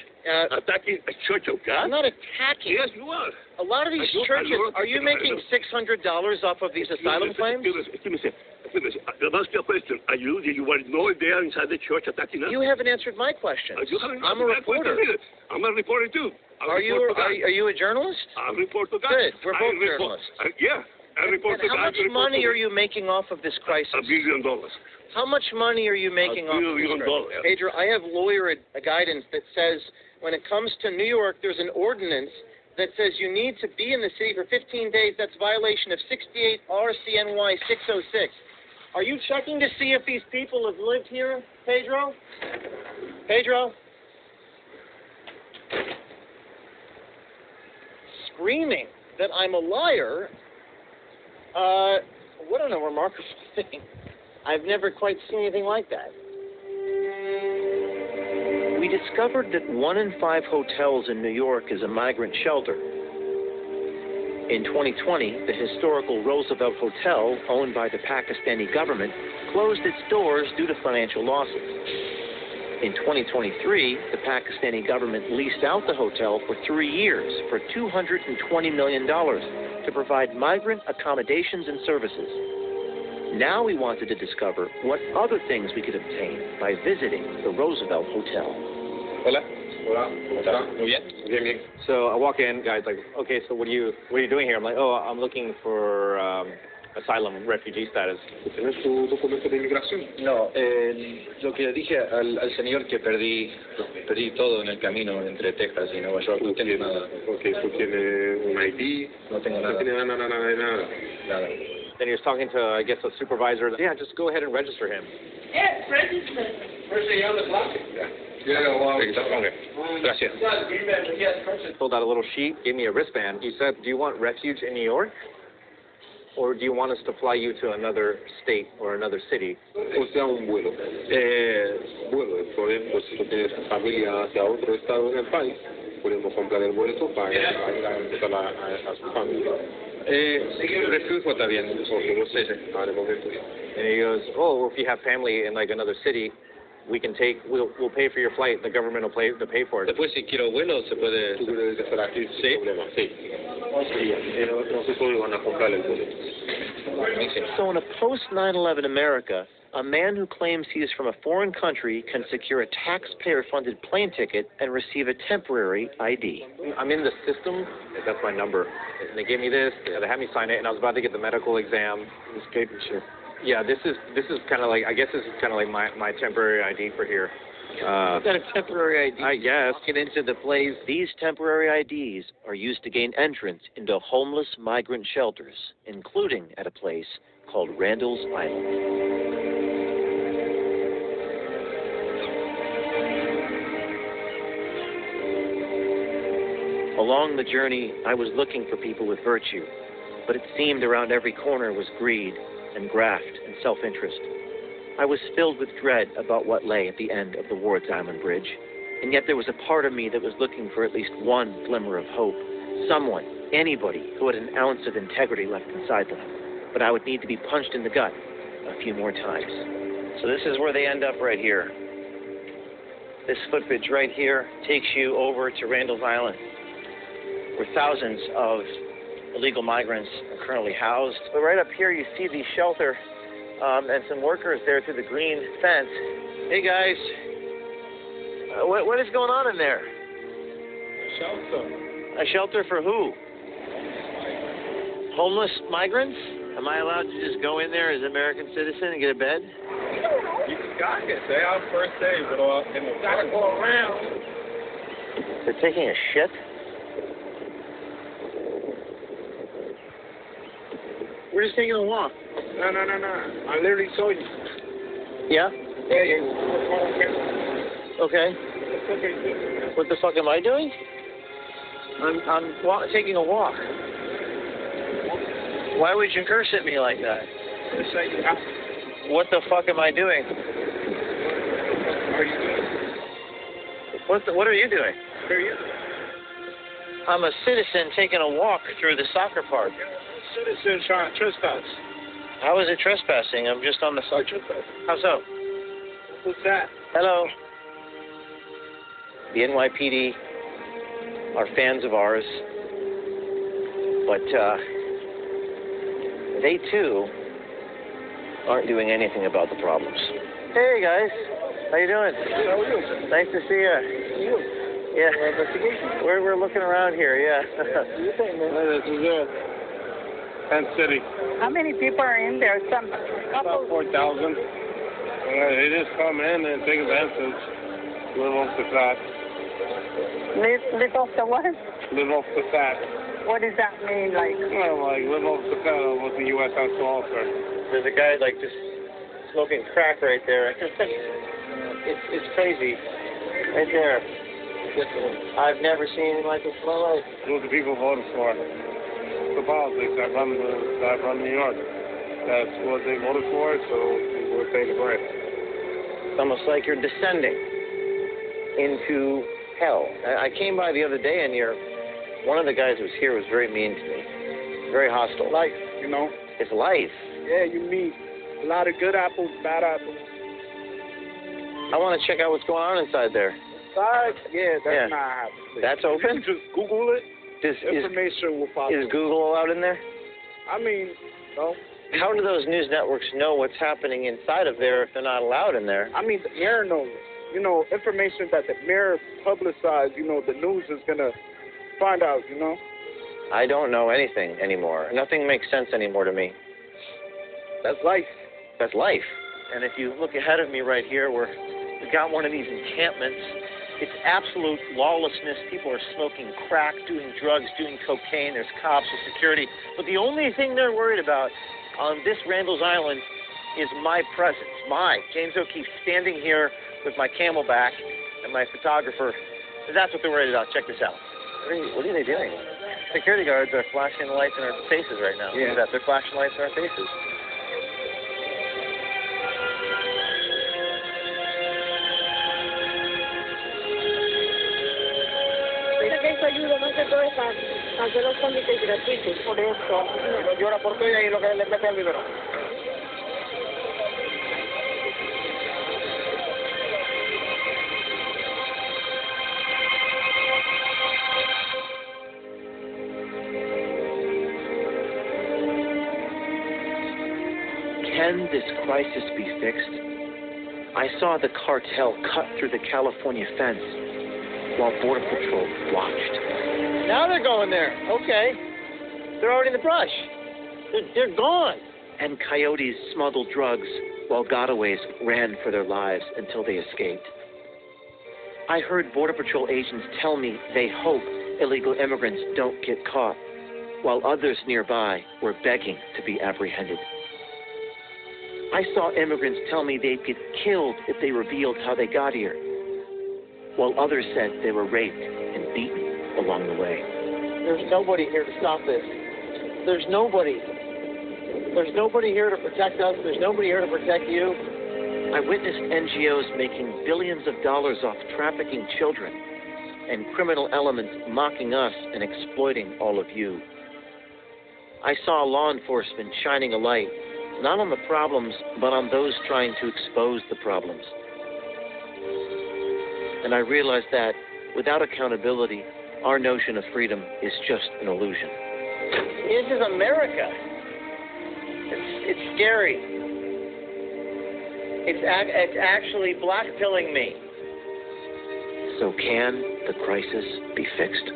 Speaker 21: Attacking a church of God?
Speaker 5: I'm not attacking.
Speaker 21: Yes, you are.
Speaker 5: A lot of these churches, are you making $600 off of these asylum claims?
Speaker 21: Excuse me. Let me ask you a question. Did you were not there inside the church attacking us?
Speaker 5: You haven't answered my question. I'm a reporter.
Speaker 21: I'm a reporter too.
Speaker 5: Are you a journalist?
Speaker 21: I'm a reporter.
Speaker 5: Good. We're both journalists.
Speaker 21: Yeah.
Speaker 5: How much money are you making off of this crisis?
Speaker 21: $1 billion.
Speaker 5: How much money are you making off of this crisis? Pedro, I have lawyer guidance that says when it comes to New York, there's an ordinance that says you need to be in the city for 15 days. That's violation of 68 RCNY 606. Are you checking to see if these people have lived here, Pedro? Pedro? Screaming that I'm a liar. What a remarkable thing. I've never quite seen anything like that.
Speaker 1: We discovered that 1 in 5 hotels in New York is a migrant shelter. In 2020, the historical Roosevelt Hotel, owned by the Pakistani government, closed its doors due to financial losses. In 2023, the Pakistani government leased out the hotel for 3 years for $220 million to provide migrant accommodations and services. Now we wanted to discover what other things we could obtain by visiting the Roosevelt Hotel.
Speaker 7: Hola. Hola. Muy bien. Bien, bien. So I walk in, guys like, okay, so what are you doing here? I'm like, oh, I'm looking for asylum, refugee status.
Speaker 3: ¿Tienes tu documento de inmigración? No, lo que dije al señor que perdí todo en el camino entre Texas y Nueva York. No tengo nada.
Speaker 7: Okay, ¿tú tienes un ID?
Speaker 3: No tengo nada.
Speaker 7: No tienes nada.
Speaker 3: Nada.
Speaker 7: Then he was talking to, I guess, a supervisor. Yeah, just go ahead and register him.
Speaker 13: Yes, register.
Speaker 7: First thing on the clock? Gracias. Filled out a little sheet, gave me a wristband. He said, do you want refuge in New York? Or do you want us to fly you to another state or another city?
Speaker 3: O sea, un vuelo. Pues si tú tienes familia hacia otro estado en el país, podemos comprar el boleto para ir a su familia. Refugio está bien, porque no sé, ahora el momento.
Speaker 7: And he goes, oh, well, if you have family in like another city, we'll pay for your flight. The government will pay for it.
Speaker 3: Después, si quiero vuelo, se puede hacer aquí sin problema. Sí. Nosotros van a comprar el boleto.
Speaker 1: So in a post-9/11 America, a man who claims he is from a foreign country can secure a taxpayer-funded plane ticket and receive a temporary ID.
Speaker 7: I'm in the system. That's my number. And they gave me this. They had me sign it, and I was about to get the medical exam.
Speaker 3: This paper shit.
Speaker 7: Yeah, this is kind of like, I guess this is kind of like my temporary ID for here.
Speaker 4: Is that a temporary ID?
Speaker 7: I guess.
Speaker 4: Get into the place.
Speaker 1: These temporary IDs are used to gain entrance into homeless migrant shelters, including at a place called Randall's Island. Along the journey, I was looking for people with virtue, but it seemed around every corner was greed and graft and self-interest. I was filled with dread about what lay at the end of the Ward's Island Bridge, and yet there was a part of me that was looking for at least one glimmer of hope. Someone, anybody, who had an ounce of integrity left inside them. But I would need to be punched in the gut a few more times. So this is where they end up right here. This footbridge right here takes you over to Randall's Island, where thousands of illegal migrants are currently housed. But right up here you see the shelter and some workers there through the green fence. Hey guys, what is going on in there?
Speaker 20: A shelter.
Speaker 1: A shelter for who? Homeless migrants? Am I allowed to just go in there as an American citizen and get a bed?
Speaker 20: You got it. Stay out first day, but in the gotta go around.
Speaker 1: They're taking a shit?
Speaker 4: We're just taking a walk.
Speaker 20: No. I literally saw you.
Speaker 1: Yeah?
Speaker 20: Yeah.
Speaker 1: Okay. What the fuck am I doing? I'm taking a walk. Why would you curse at me like that? What the fuck am I doing? What are you doing?
Speaker 20: Who are you?
Speaker 1: I'm a citizen taking a walk through the soccer park.
Speaker 20: Citizen trying to trespass.
Speaker 1: How is it trespassing? I'm just on the side. How so?
Speaker 20: What's that?
Speaker 1: Hello. The NYPD are fans of ours, but they too aren't doing anything about the problems. Hey guys, how you doing?
Speaker 20: How are you?
Speaker 1: Nice to see you. Yeah.
Speaker 20: Investigation.
Speaker 1: We're looking around here. Yeah.
Speaker 20: This is it. Penn City.
Speaker 9: How many people are in there?
Speaker 20: About 4,000. They just come in and take advantage. Live off the fat.
Speaker 9: Live off the what?
Speaker 20: Live off the fat.
Speaker 9: What does that mean, like?
Speaker 20: Well, like live off the fat of what the U.S. has to offer.
Speaker 1: There's a guy like just smoking crack right there. It's crazy. Right there. I've never seen anything like this in my life.
Speaker 20: That's what the people voted for. The politics that run New York. That's what they voted for, so we're paying the price.
Speaker 1: It's almost like you're descending. into hell. I came by the other day, and one of the guys who was here was very mean to me, very hostile.
Speaker 18: Life, you know.
Speaker 1: It's life.
Speaker 18: Yeah, you meet a lot of good apples, bad apples.
Speaker 1: I want to check out what's going on inside there.
Speaker 18: Inside? Yeah, that's not happening.
Speaker 1: That's open?
Speaker 18: You just Google it. Information will pop up.
Speaker 1: Is Google allowed in there?
Speaker 18: I mean, no.
Speaker 1: How do those news networks know what's happening inside of there if they're not allowed in there?
Speaker 18: I mean, the mayor knows. You know, information that the mayor publicized, you know, the news is going to find out, you know?
Speaker 1: I don't know anything anymore. Nothing makes sense anymore to me.
Speaker 18: That's life.
Speaker 1: That's life. And if you look ahead of me right here, we've got one of these encampments. It's absolute lawlessness. People are smoking crack, doing drugs, doing cocaine. There's cops and security. But the only thing they're worried about on this Randall's Island is my presence. James O'Keefe standing here with my Camelback and my photographer. That's what they're worried about. Check this out. What are they doing? Security guards are flashing lights in our faces right now.
Speaker 18: Yeah.
Speaker 1: Look at that. They're flashing lights in our faces.
Speaker 22: Ayuda más que todo para hacer los trámites gratuitos, por eso.
Speaker 18: Llora por todo y ahí lo que le mete al biberón.
Speaker 1: Can this crisis be fixed? I saw the cartel cut through the California fence while Border Patrol watched. Now they're going there. Okay. They're already in the brush. They're gone. And coyotes smuggled drugs while gotaways ran for their lives until they escaped. I heard Border Patrol agents tell me they hope illegal immigrants don't get caught, while others nearby were begging to be apprehended. I saw immigrants tell me they'd get killed if they revealed how they got here, while others said they were raped and beaten along the way.
Speaker 4: There's nobody here to stop this. There's nobody. There's nobody here to protect us. There's nobody here to protect you.
Speaker 1: I witnessed NGOs making billions of dollars off trafficking children and criminal elements mocking us and exploiting all of you. I saw law enforcement shining a light, not on the problems, but on those trying to expose the problems. And I realized that without accountability, our notion of freedom is just an illusion.
Speaker 4: This is America. It's scary. It's actually blackpilling me.
Speaker 1: So can the crisis be fixed?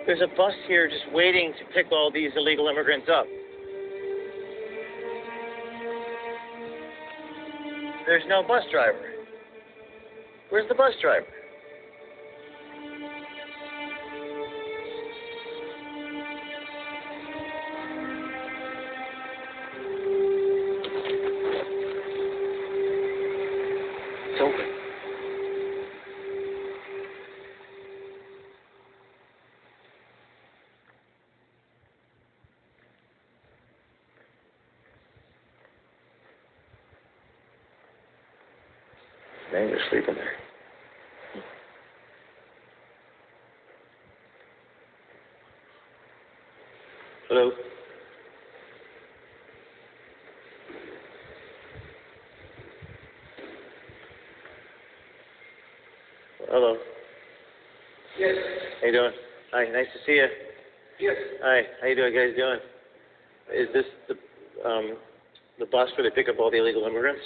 Speaker 4: There's a bus here just waiting to pick all these illegal immigrants up. There's no bus driver. Where's the bus driver?
Speaker 1: It's open. Man, you're sleeping there. Hello? Hello.
Speaker 18: Yes.
Speaker 1: How you doing? Hi, nice to see you.
Speaker 18: Yes.
Speaker 1: Hi, how you guys doing? Is this the bus where they pick up all the illegal immigrants?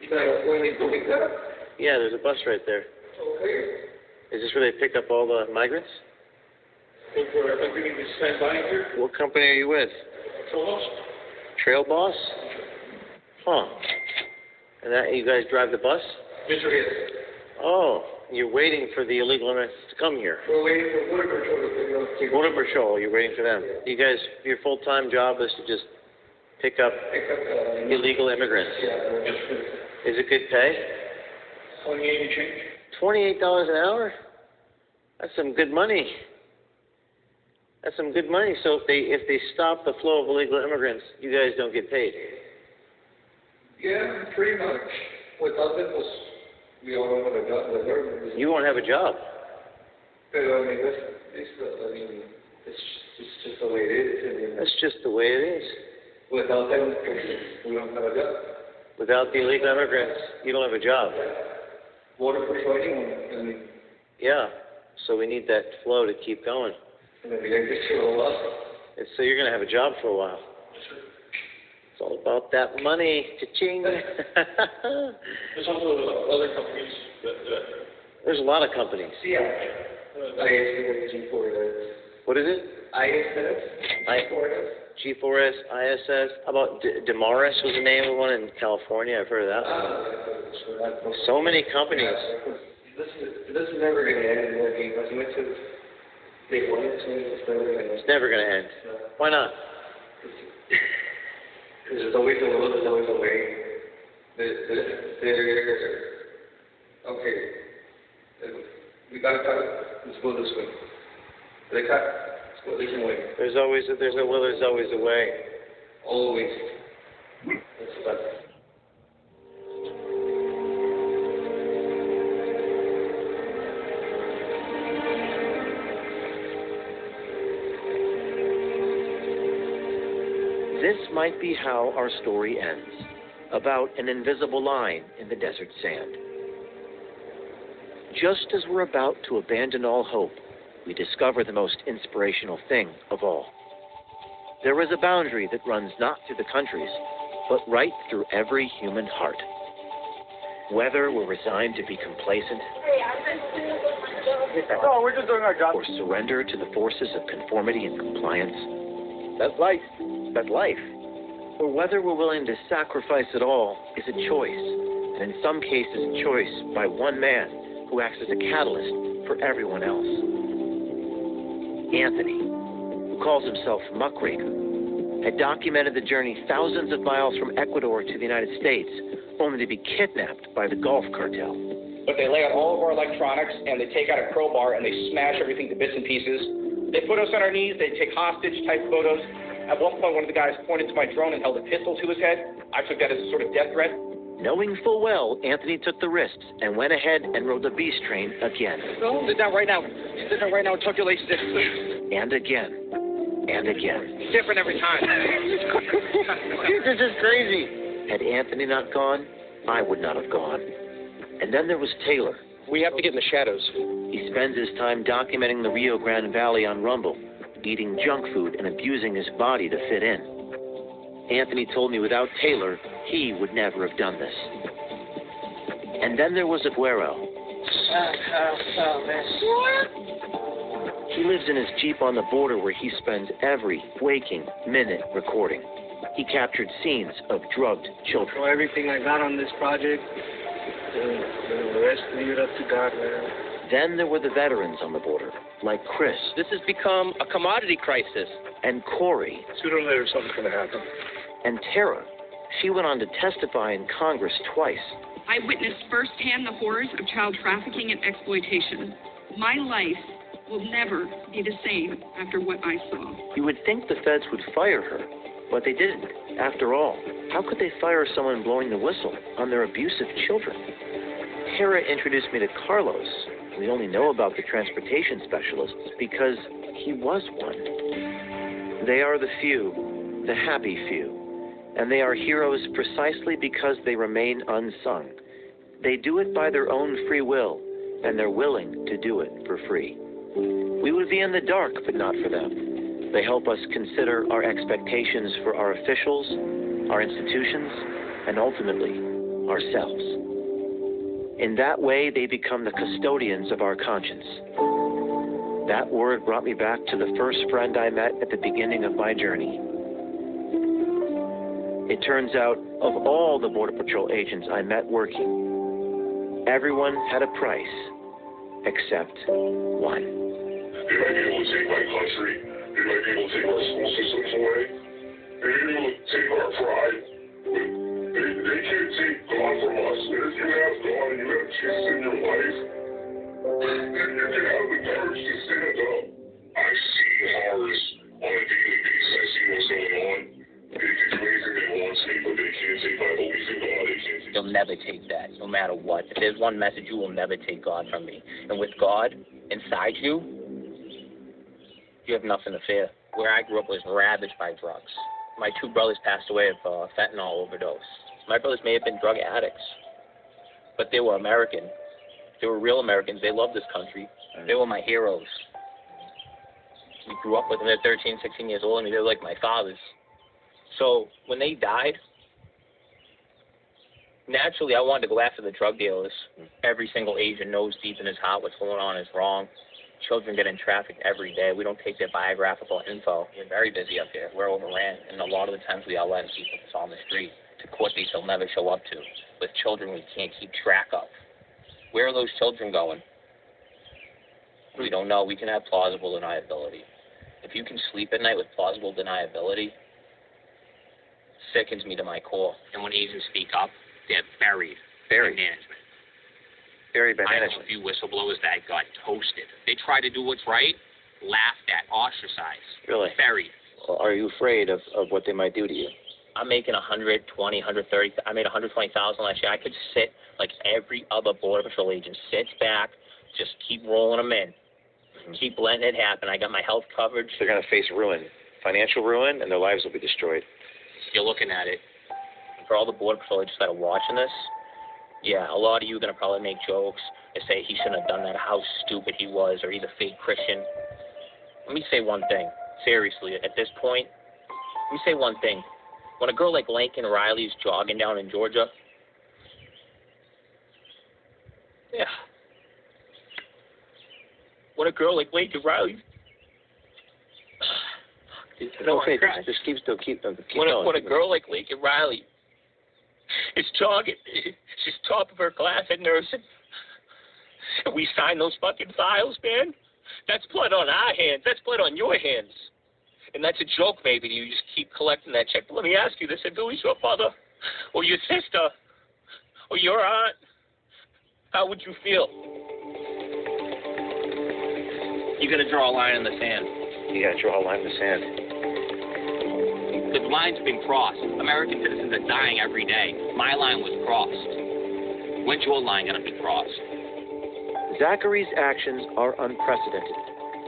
Speaker 18: When they pick that up?
Speaker 1: Yeah, there's a bus right there.
Speaker 18: Okay.
Speaker 1: Is this where they pick up all the migrants?
Speaker 18: Look for a company to stand by here.
Speaker 1: What company are you with? Trail Boss? Huh. And that you guys drive the bus?
Speaker 18: Mr. Hill.
Speaker 1: Oh, you're waiting for the illegal immigrants to come here.
Speaker 18: We're waiting for Border Patrol to pick up.
Speaker 1: Border Patrol, you're waiting for them. You guys, your full-time job is to just pick up illegal immigrants.
Speaker 18: Yeah.
Speaker 1: Is it good pay?
Speaker 18: 28 and change.
Speaker 1: $28 an hour? That's some good money. That's some good money. So if they stop the flow of illegal immigrants, you guys don't get paid.
Speaker 2: Yeah, pretty much. Without it, we all have a job.
Speaker 1: You won't have a job.
Speaker 2: Pero, I mean, it's just the way it is. I mean,
Speaker 1: That's just the way it is.
Speaker 2: without them, we don't have a job.
Speaker 1: Without the illegal immigrants, you don't have a job.
Speaker 2: Water persuading, I mean,
Speaker 1: Yeah. So we need that flow to keep going.
Speaker 2: maybe I get you a lot.
Speaker 1: And so you're going to have a job for a while. It's all about that money. Cha-ching.
Speaker 7: There's also other companies that
Speaker 1: There's a lot of companies.
Speaker 2: Yeah. G4S.
Speaker 1: What is it?
Speaker 2: ISS.
Speaker 1: G4S, ISS. How about Demaris was the name of one in California? I've heard of that. So many companies.
Speaker 2: This is never going to end. As much as they want it to, it's never going to end.
Speaker 1: It's never going to end. Why not?
Speaker 2: Because there's always a will, there's always a way. Okay. We got to cut it. Let's go this way. They cut. Let's go this way.
Speaker 1: There's always a will, there's always a way.
Speaker 2: Always. That's about it.
Speaker 1: This might be how our story ends, about an invisible line in the desert sand. Just as we're about to abandon all hope, we discover the most inspirational thing of all. There is a boundary that runs not through the countries, but right through every human heart. Whether we're resigned to be complacent,
Speaker 18: No, we're just doing our job.
Speaker 1: or surrender to the forces of conformity and compliance, that's life. That's life. Or whether we're willing to sacrifice it all is a choice, and in some cases a choice by one man who acts as a catalyst for everyone else. Anthony, who calls himself Muckraker, had documented the journey thousands of miles from Ecuador to the United States, only to be kidnapped by the Gulf Cartel.
Speaker 3: But they lay out all of our electronics, and they take out a crowbar, and they smash everything to bits and pieces. They put us on our knees. They take hostage-type photos. At one point, one of the guys pointed to my drone and held a pistol to his head. I took that as a sort of death threat.
Speaker 1: Knowing full well Anthony took the risks and went ahead and rode the beast train again.
Speaker 3: No, sit down right now. Sit down right now and talk your latest.
Speaker 1: And again. And again.
Speaker 3: It's different every time.
Speaker 1: This is crazy. Had Anthony not gone, I would not have gone. And then there was Taylor.
Speaker 3: We have to get in the shadows.
Speaker 1: He spends his time documenting the Rio Grande Valley on Rumble, eating junk food and abusing his body to fit in. Anthony told me without Taylor, he would never have done this. And then there was Aguero. He lives in his Jeep on the border where he spends every waking minute recording. He captured scenes of drugged children.
Speaker 18: So everything I got on this project, the rest leave it up to God, man.
Speaker 1: Then there were the veterans on the border, like Chris.
Speaker 3: This has become a commodity crisis.
Speaker 1: And Corey.
Speaker 6: Sooner or later, something's going to happen.
Speaker 1: And Tara. She went on to testify in Congress twice.
Speaker 10: I witnessed firsthand the horrors of child trafficking and exploitation. My life will never be the same after what I saw.
Speaker 1: You would think the feds would fire her, but they didn't. After all, how could they fire someone blowing the whistle on their abusive children? Tara introduced me to Carlos. We only know about the transportation specialists because he was one. They are the few, the happy few, and they are heroes precisely because they remain unsung. They do it by their own free will, and they're willing to do it for free. We would be in the dark, but not for them. They help us consider our expectations for our officials, our institutions, and ultimately, ourselves. In that way, they become the custodians of our conscience. That word brought me back to the first friend I met at the beginning of my journey. It turns out, of all the Border Patrol agents I met working, everyone had a price, except one.
Speaker 12: They might be able to take my country. They might be able to take our school systems away. They may be able to take our pride. But they can't take God from us. And if you have God and you have Jesus in your life, you can have the courage to stand up. I see horrors on a daily basis. I see what's going on. They can do anything they want to me, but they can't take my belief in God. They can't take.
Speaker 3: You'll never take that, no matter what. If there's one message, you will never take God from me. And with God inside you, you have nothing to fear. Where I grew up was ravaged by drugs. My two brothers passed away of fentanyl overdose. My brothers may have been drug addicts, but they were American. They were real Americans. They loved this country. They were my heroes. We grew up with them. They're 13, 16 years old, and they were like my fathers. So when they died, naturally I wanted to go after the drug dealers. Every single agent knows deep in his heart what's going on is wrong. Children get in traffic every day. We don't take their biographical info. We're very busy up here. We're overran, and a lot of the times we are letting people that's on the street to court dates they'll never show up to, with children we can't keep track of. Where are those children going? We don't know. We can have plausible deniability. If you can sleep at night with plausible deniability, sickens me to my core. And when agents speak up, they're buried by management.
Speaker 1: Buried by
Speaker 3: I know
Speaker 1: management.
Speaker 3: a few whistleblowers that got toasted. They try to do what's right, laughed at, ostracized.
Speaker 1: Really?
Speaker 3: Buried.
Speaker 1: Well, are you afraid of what they might do to you?
Speaker 3: I'm making 120, 130. I made 120,000 last year. I could sit like every other Border Patrol agent sits back, just keep rolling them in, keep letting it happen. I got my health coverage.
Speaker 1: They're going to face ruin, financial ruin, and their lives will be destroyed.
Speaker 3: You're looking at it. For all the Border Patrol agents that are watching this, yeah, a lot of you are going to probably make jokes and say he shouldn't have done that, how stupid he was, or he's a fake Christian. Let me say one thing. Seriously, at this point, let me say one thing. When a girl like Lincoln Riley is jogging down in Georgia, yeah. When a girl like Lincoln Riley,
Speaker 1: It's okay, just keep going.
Speaker 3: When a girl like Lincoln Riley is jogging, she's top of her class at nursing, and we sign those fucking files, man, that's blood on our hands. That's blood on your hands. And that's a joke, maybe, to you. Just keep collecting that check. But let me ask you this. If it was your father or your sister or your aunt, how would you feel? You got to draw a line in the sand.
Speaker 1: You got to draw a line in the sand.
Speaker 3: The line's been crossed. American citizens are dying every day. My line was crossed. When's your line going to be crossed?
Speaker 1: Zachary's actions are unprecedented.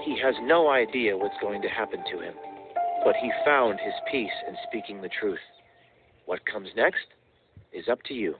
Speaker 1: He has no idea what's going to happen to him. But he found his peace in speaking the truth. What comes next is up to you.